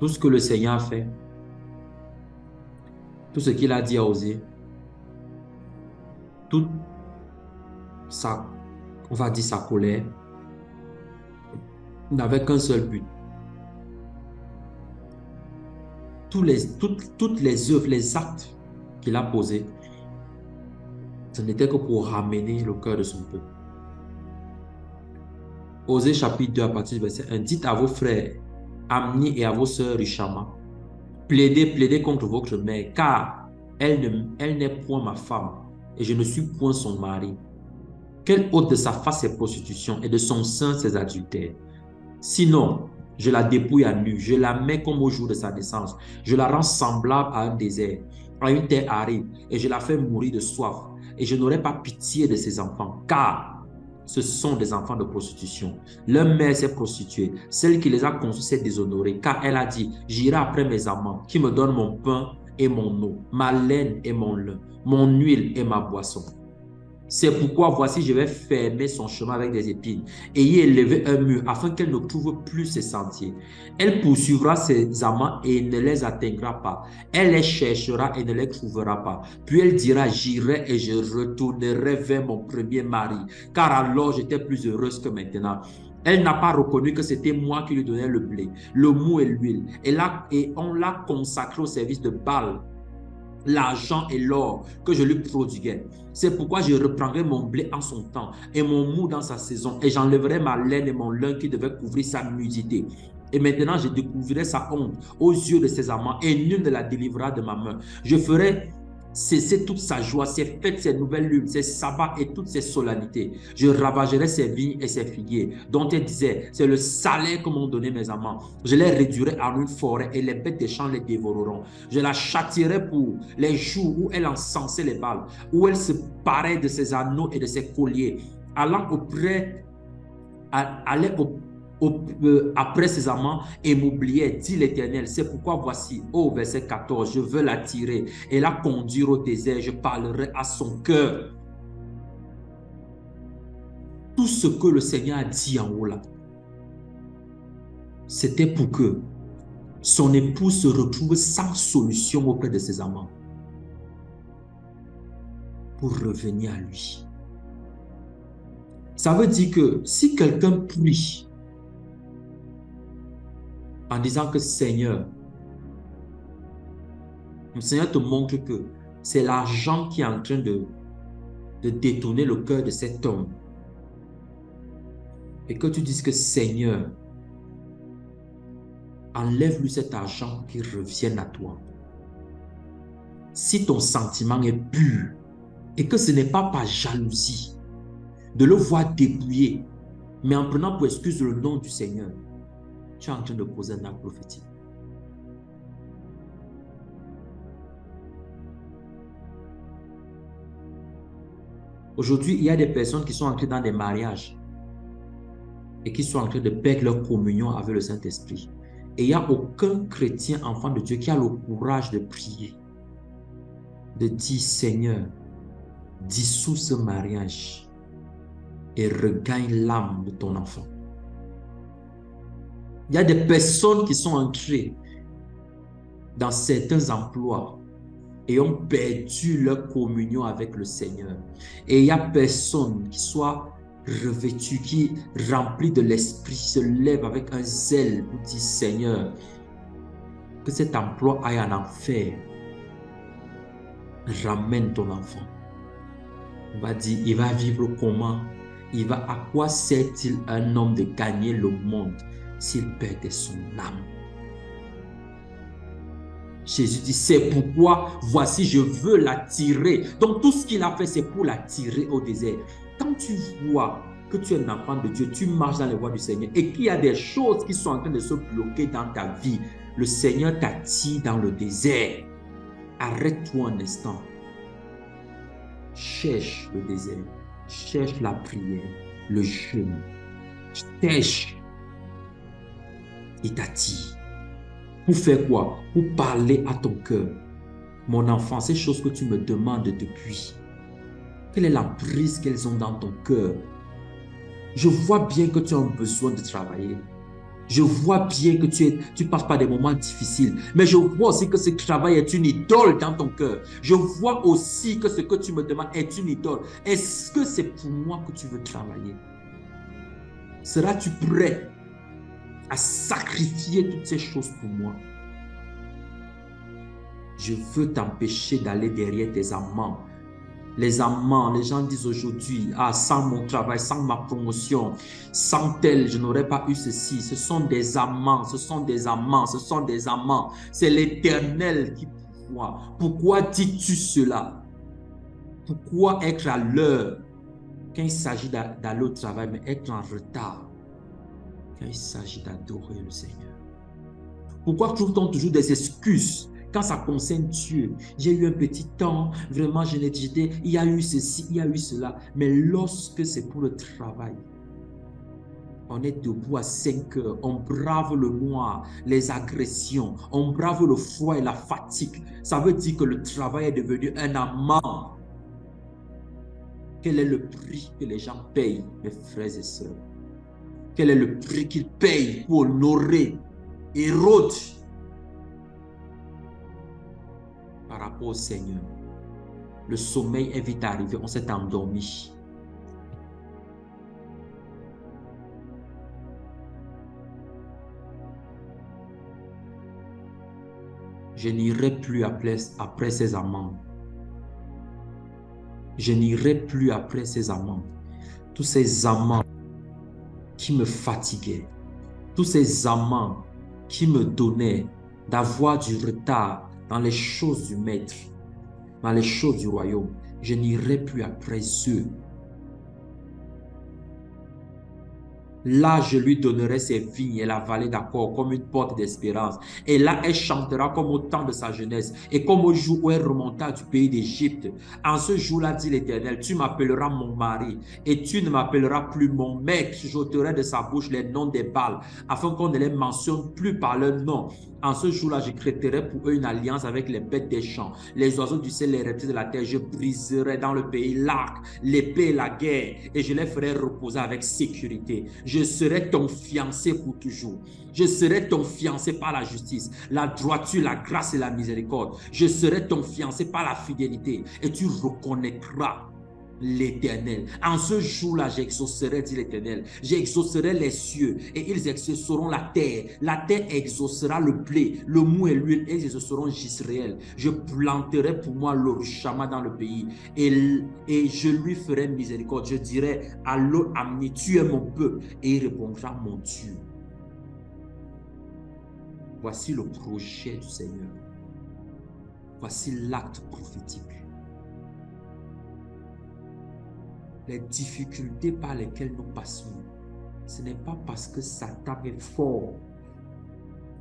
Tout ce que le Seigneur a fait, tout ce qu'il a dit à Osée, toute on va dire sa colère, n'avait qu'un seul but. Toutes les œuvres, les actes qu'il a posés, ce n'était que pour ramener le cœur de son peuple. Osée chapitre 2 à partir du verset 1. Dites à vos frères Amni et à vos sœurs Rishama, plaidez contre votre mère, car elle n'est point ma femme, et je ne suis point son mari. Qu'elle ôte de sa face ses prostitutions et de son sein ses adultères. Sinon, je la dépouille à nu, je la mets comme au jour de sa naissance, je la rends semblable à un désert, à une terre aride, et je la fais mourir de soif, et je n'aurai pas pitié de ses enfants, car ce sont des enfants de prostitution. Leur mère s'est prostituée, celle qui les a conçus s'est déshonorée, car elle a dit, j'irai après mes amants, qui me donnent mon pain et mon eau, ma laine et mon lin, mon huile et ma boisson. C'est pourquoi voici, je vais fermer son chemin avec des épines et y élever un mur afin qu'elle ne trouve plus ses sentiers. Elle poursuivra ses amants et ne les atteindra pas. Elle les cherchera et ne les trouvera pas. Puis elle dira, j'irai et je retournerai vers mon premier mari, car alors j'étais plus heureuse que maintenant. Elle n'a pas reconnu que c'était moi qui lui donnais le blé, le mou et l'huile. Et on l'a consacré au service de Baal, l'argent et l'or que je lui prodiguais. C'est pourquoi je reprendrai mon blé en son temps et mon mou dans sa saison, et j'enlèverai ma laine et mon lin qui devaient couvrir sa nudité. Et maintenant, je découvrirai sa honte aux yeux de ses amants, et nul ne la délivrera de ma main. Je ferai cesser toute sa joie, ses fêtes, ses nouvelles lunes, ses sabbats et toutes ses solennités. Je ravagerai ses vignes et ses figuiers, dont elle disait, c'est le salaire que m'ont donné mes amants. Je les réduirai en une forêt et les bêtes des champs les dévoreront. Je la châtierai pour les jours où elle encensait les Baals, où elle se parait de ses anneaux et de ses colliers, allait après ses amants et m'oubliait, dit l'Éternel. C'est pourquoi voici, au verset 14, je veux la tirer et la conduire au désert. Je parlerai à son cœur. Tout ce que le Seigneur a dit en haut là, c'était pour que son épouse se retrouve sans solution auprès de ses amants, pour revenir à lui. Ça veut dire que si quelqu'un prie en disant que Seigneur, le Seigneur te montre que c'est l'argent qui est en train de détourner le cœur de cet homme, et que tu dises que Seigneur, enlève-lui cet argent qui revienne à toi. Si ton sentiment est pur et que ce n'est pas par jalousie de le voir dépouillé, mais en prenant pour excuse le nom du Seigneur, tu es en train de poser un acte prophétique. Aujourd'hui, il y a des personnes qui sont entrées dans des mariages et qui sont en train de perdre leur communion avec le Saint-Esprit. Et il n'y a aucun chrétien, enfant de Dieu, qui a le courage de prier, de dire, Seigneur, dissous ce mariage et regagne l'âme de ton enfant. Il y a des personnes qui sont entrées dans certains emplois et ont perdu leur communion avec le Seigneur. Et il y a personne qui soit revêtu, qui rempli de l'Esprit, se lève avec un zèle pour dire, Seigneur, que cet emploi aille en enfer. Ramène ton enfant. On va dire, il va vivre comment? À quoi sert-il un homme de gagner le monde s'il perdait son âme? Jésus dit, c'est pourquoi, voici, je veux l'attirer. Donc, tout ce qu'il a fait, c'est pour l'attirer au désert. Quand tu vois que tu es un enfant de Dieu, tu marches dans les voies du Seigneur et qu'il y a des choses qui sont en train de se bloquer dans ta vie, le Seigneur t'attire dans le désert. Arrête-toi un instant. Cherche le désert. Cherche la prière, le jeûne. Cherche. Il t'attire. Pour faire quoi? Pour parler à ton cœur. Mon enfant, ces choses que tu me demandes depuis, Quelle est la prise qu'elles ont dans ton cœur? Je vois bien que tu as besoin de travailler. Je vois bien que tu passes par des moments difficiles, mais je vois aussi que ce travail est une idole dans ton cœur. Je vois aussi que ce que tu me demandes est une idole. Est-ce que c'est pour moi que tu veux travailler? Seras-tu prêt à sacrifier toutes ces choses pour moi? Je veux t'empêcher d'aller derrière tes amants. Les amants, les gens disent aujourd'hui, ah, sans mon travail, sans ma promotion, sans tel, je n'aurais pas eu ceci. Ce sont des amants, ce sont des amants, ce sont des amants. C'est l'Éternel qui pourvoit. Pourquoi dis-tu cela? Pourquoi être à l'heure quand il s'agit d'aller au travail, mais être en retard quand il s'agit d'adorer le Seigneur? Pourquoi trouve-t-on toujours des excuses quand ça concerne Dieu? J'ai eu un petit temps, vraiment, il y a eu ceci, il y a eu cela. Mais lorsque c'est pour le travail, on est debout à 5 heures, on brave le noir, les agressions, on brave le froid et la fatigue. Ça veut dire que le travail est devenu un amant. Quel est le prix que les gens payent, mes frères et sœurs? Quel est le prix qu'ils payent pour honorer Hérode par rapport au Seigneur? Le sommeil est vite arrivé, on s'est endormi. Je n'irai plus après ces amants. Je n'irai plus après ces amants. Tous ces amants qui me fatiguaient, tous ces amants qui me donnaient d'avoir du retard dans les choses du maître, dans les choses du royaume. Je n'irai plus après eux. Là, je lui donnerai ses vignes et la vallée d'accord comme une porte d'espérance. Et là, elle chantera comme au temps de sa jeunesse et comme au jour où elle remonta du pays d'Égypte. En ce jour-là, dit l'Éternel, tu m'appelleras mon mari et tu ne m'appelleras plus mon maître. J'ôterai de sa bouche les noms des Baals afin qu'on ne les mentionne plus par leur nom. En ce jour-là, je créerai pour eux une alliance avec les bêtes des champs, les oiseaux du ciel, les reptiles de la terre. Je briserai dans le pays l'arc, l'épée et la guerre, et je les ferai reposer avec sécurité. Je serai ton fiancé pour toujours. Je serai ton fiancé par la justice, la droiture, la grâce et la miséricorde. Je serai ton fiancé par la fidélité, et tu reconnaîtras l'Éternel. En ce jour-là, j'exaucerai, dit l'Éternel. J'exaucerai les cieux et ils exauceront la terre. La terre exaucera le blé, le mou et l'huile et ils exauceront Jisraël. Je planterai pour moi l'Orushama dans le pays et je lui ferai miséricorde. Je dirai à l'autre ami, tu es mon peuple, et il répondra, mon Dieu. Voici le projet du Seigneur. Voici l'acte prophétique. Les difficultés par lesquelles nous passons, ce n'est pas parce que Satan est fort,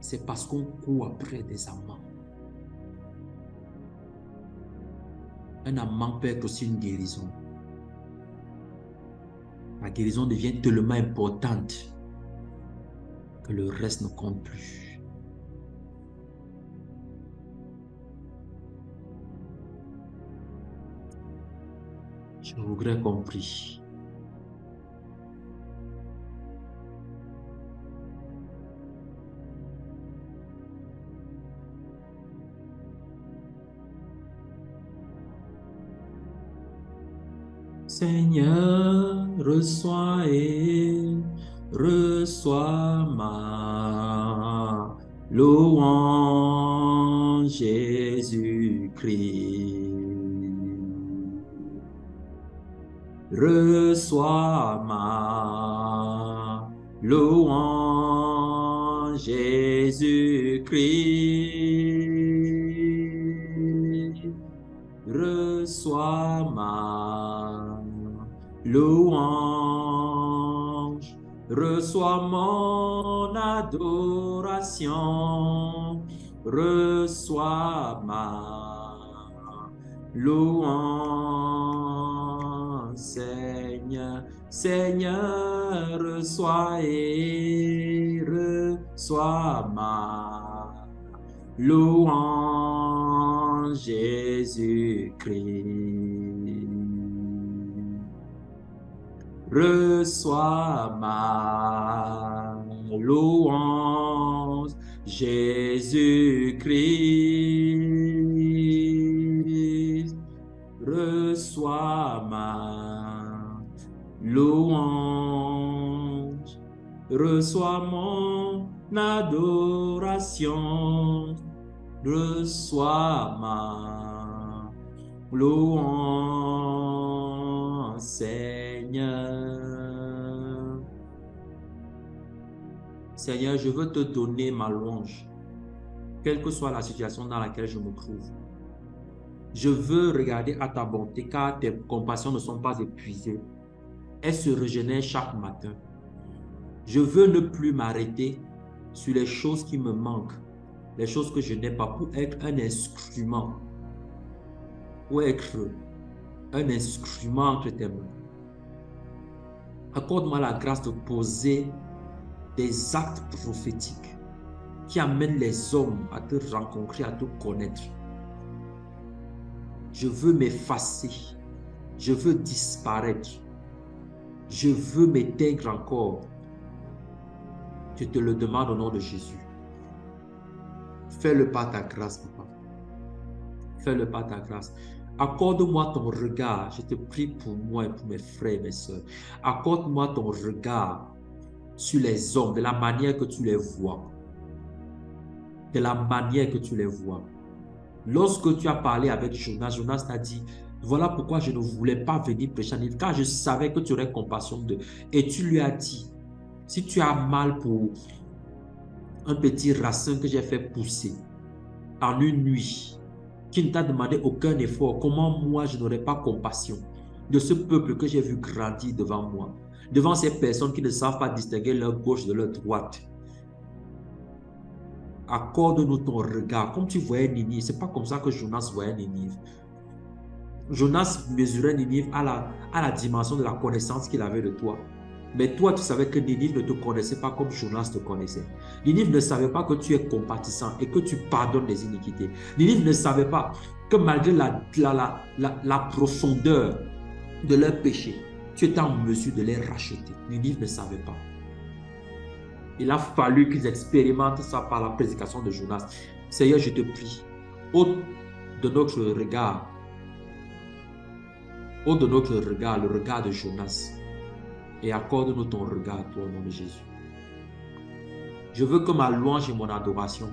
c'est parce qu'on court après des amants. Un amant peut être aussi une guérison. La guérison devient tellement importante que le reste ne compte plus. Je voudrais compris. Seigneur, reçois et reçois ma louange, Jésus-Christ. Reçois ma louange, Jésus-Christ. Reçois ma louange, reçois mon adoration, reçois ma louange, Seigneur, Seigneur, reçois et reçois ma louange, Jésus-Christ. reçois ma louange, Jésus-Christ, reçois ma louange, reçois mon adoration, reçois ma louange, Seigneur. Seigneur, je veux te donner ma louange, quelle que soit la situation dans laquelle je me trouve. Je veux regarder à ta bonté, car tes compassions ne sont pas épuisées. Elles se régénèrent chaque matin. Je veux ne plus m'arrêter sur les choses qui me manquent, les choses que je n'ai pas, pour être un instrument, entre tes mains. Accorde-moi la grâce de poser des actes prophétiques qui amènent les hommes à te rencontrer, à te connaître. Je veux m'effacer, je veux disparaître, je veux m'éteindre encore. Je te le demande au nom de Jésus. Fais-le par ta grâce, papa. Fais-le par ta grâce. Accorde-moi ton regard. Je te prie pour moi et pour mes frères et mes soeurs. Accorde-moi ton regard sur les hommes, de la manière que tu les vois. De la manière que tu les vois. Lorsque tu as parlé avec Jonas, Jonas t'a dit, voilà pourquoi je ne voulais pas venir prêcher à Ninive, car je savais que tu aurais compassion d'eux. Et tu lui as dit, si tu as mal pour un petit racin que j'ai fait pousser en une nuit, qui ne t'a demandé aucun effort, comment moi je n'aurais pas compassion de ce peuple que j'ai vu grandir devant moi, devant ces personnes qui ne savent pas distinguer leur gauche de leur droite. Accorde-nous ton regard, comme tu voyais Ninive. C'est pas comme ça que Jonas voyait Ninive. Jonas mesurait Ninive à la dimension de la connaissance qu'il avait de toi. Mais toi, tu savais que Ninive ne te connaissait pas comme Jonas te connaissait. Ninive ne savait pas que tu es compatissant et que tu pardonnes les iniquités. Ninive ne savait pas que malgré la profondeur de leurs péchés, tu étais en mesure de les racheter. Ninive ne savait pas. Il a fallu qu'ils expérimentent ça par la prédication de Jonas. Seigneur, je te prie, ôte de notre regard, ôte de notre regard, le regard de Jonas, et accorde-nous ton regard, toi, au nom de Jésus. Je veux que ma louange et mon adoration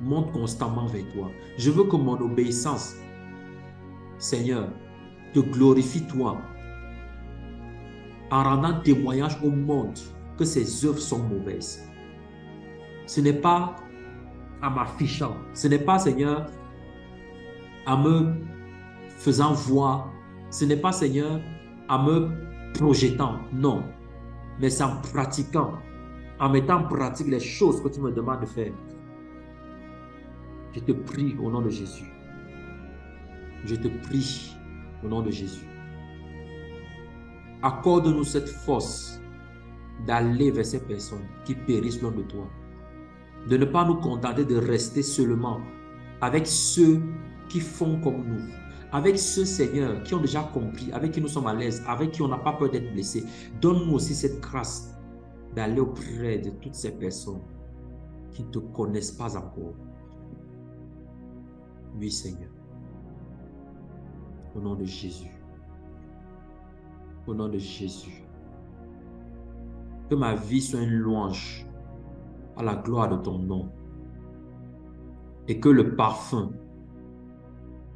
montent constamment vers toi. Je veux que mon obéissance, Seigneur, te glorifie toi, en rendant témoignage au monde que ses œuvres sont mauvaises. Ce n'est pas en m'affichant, ce n'est pas, Seigneur, en me faisant voir, ce n'est pas, Seigneur, en me projetant, non, mais c'est en pratiquant, en mettant en pratique les choses que tu me demandes de faire. Je te prie au nom de Jésus. Je te prie au nom de Jésus. Accorde-nous cette force d'aller vers ces personnes qui périssent loin de toi. De ne pas nous contenter de rester seulement avec ceux qui font comme nous. Avec ceux, Seigneur, qui ont déjà compris, avec qui nous sommes à l'aise, avec qui on n'a pas peur d'être blessés. Donne-nous aussi cette grâce d'aller auprès de toutes ces personnes qui ne te connaissent pas encore. Oui, Seigneur. Au nom de Jésus. Au nom de Jésus. Que ma vie soit une louange à la gloire de ton nom. Et que le parfum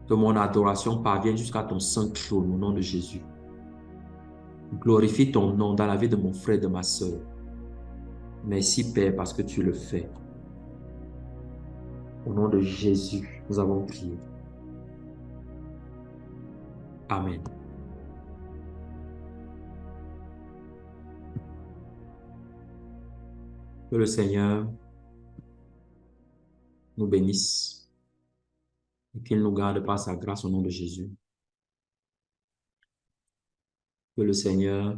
de mon adoration parvienne jusqu'à ton saint trône au nom de Jésus. Glorifie ton nom dans la vie de mon frère et de ma soeur. Merci, Père, parce que tu le fais. Au nom de Jésus, nous avons prié. Amen. Que le Seigneur nous bénisse et qu'il nous garde par sa grâce au nom de Jésus. Que le Seigneur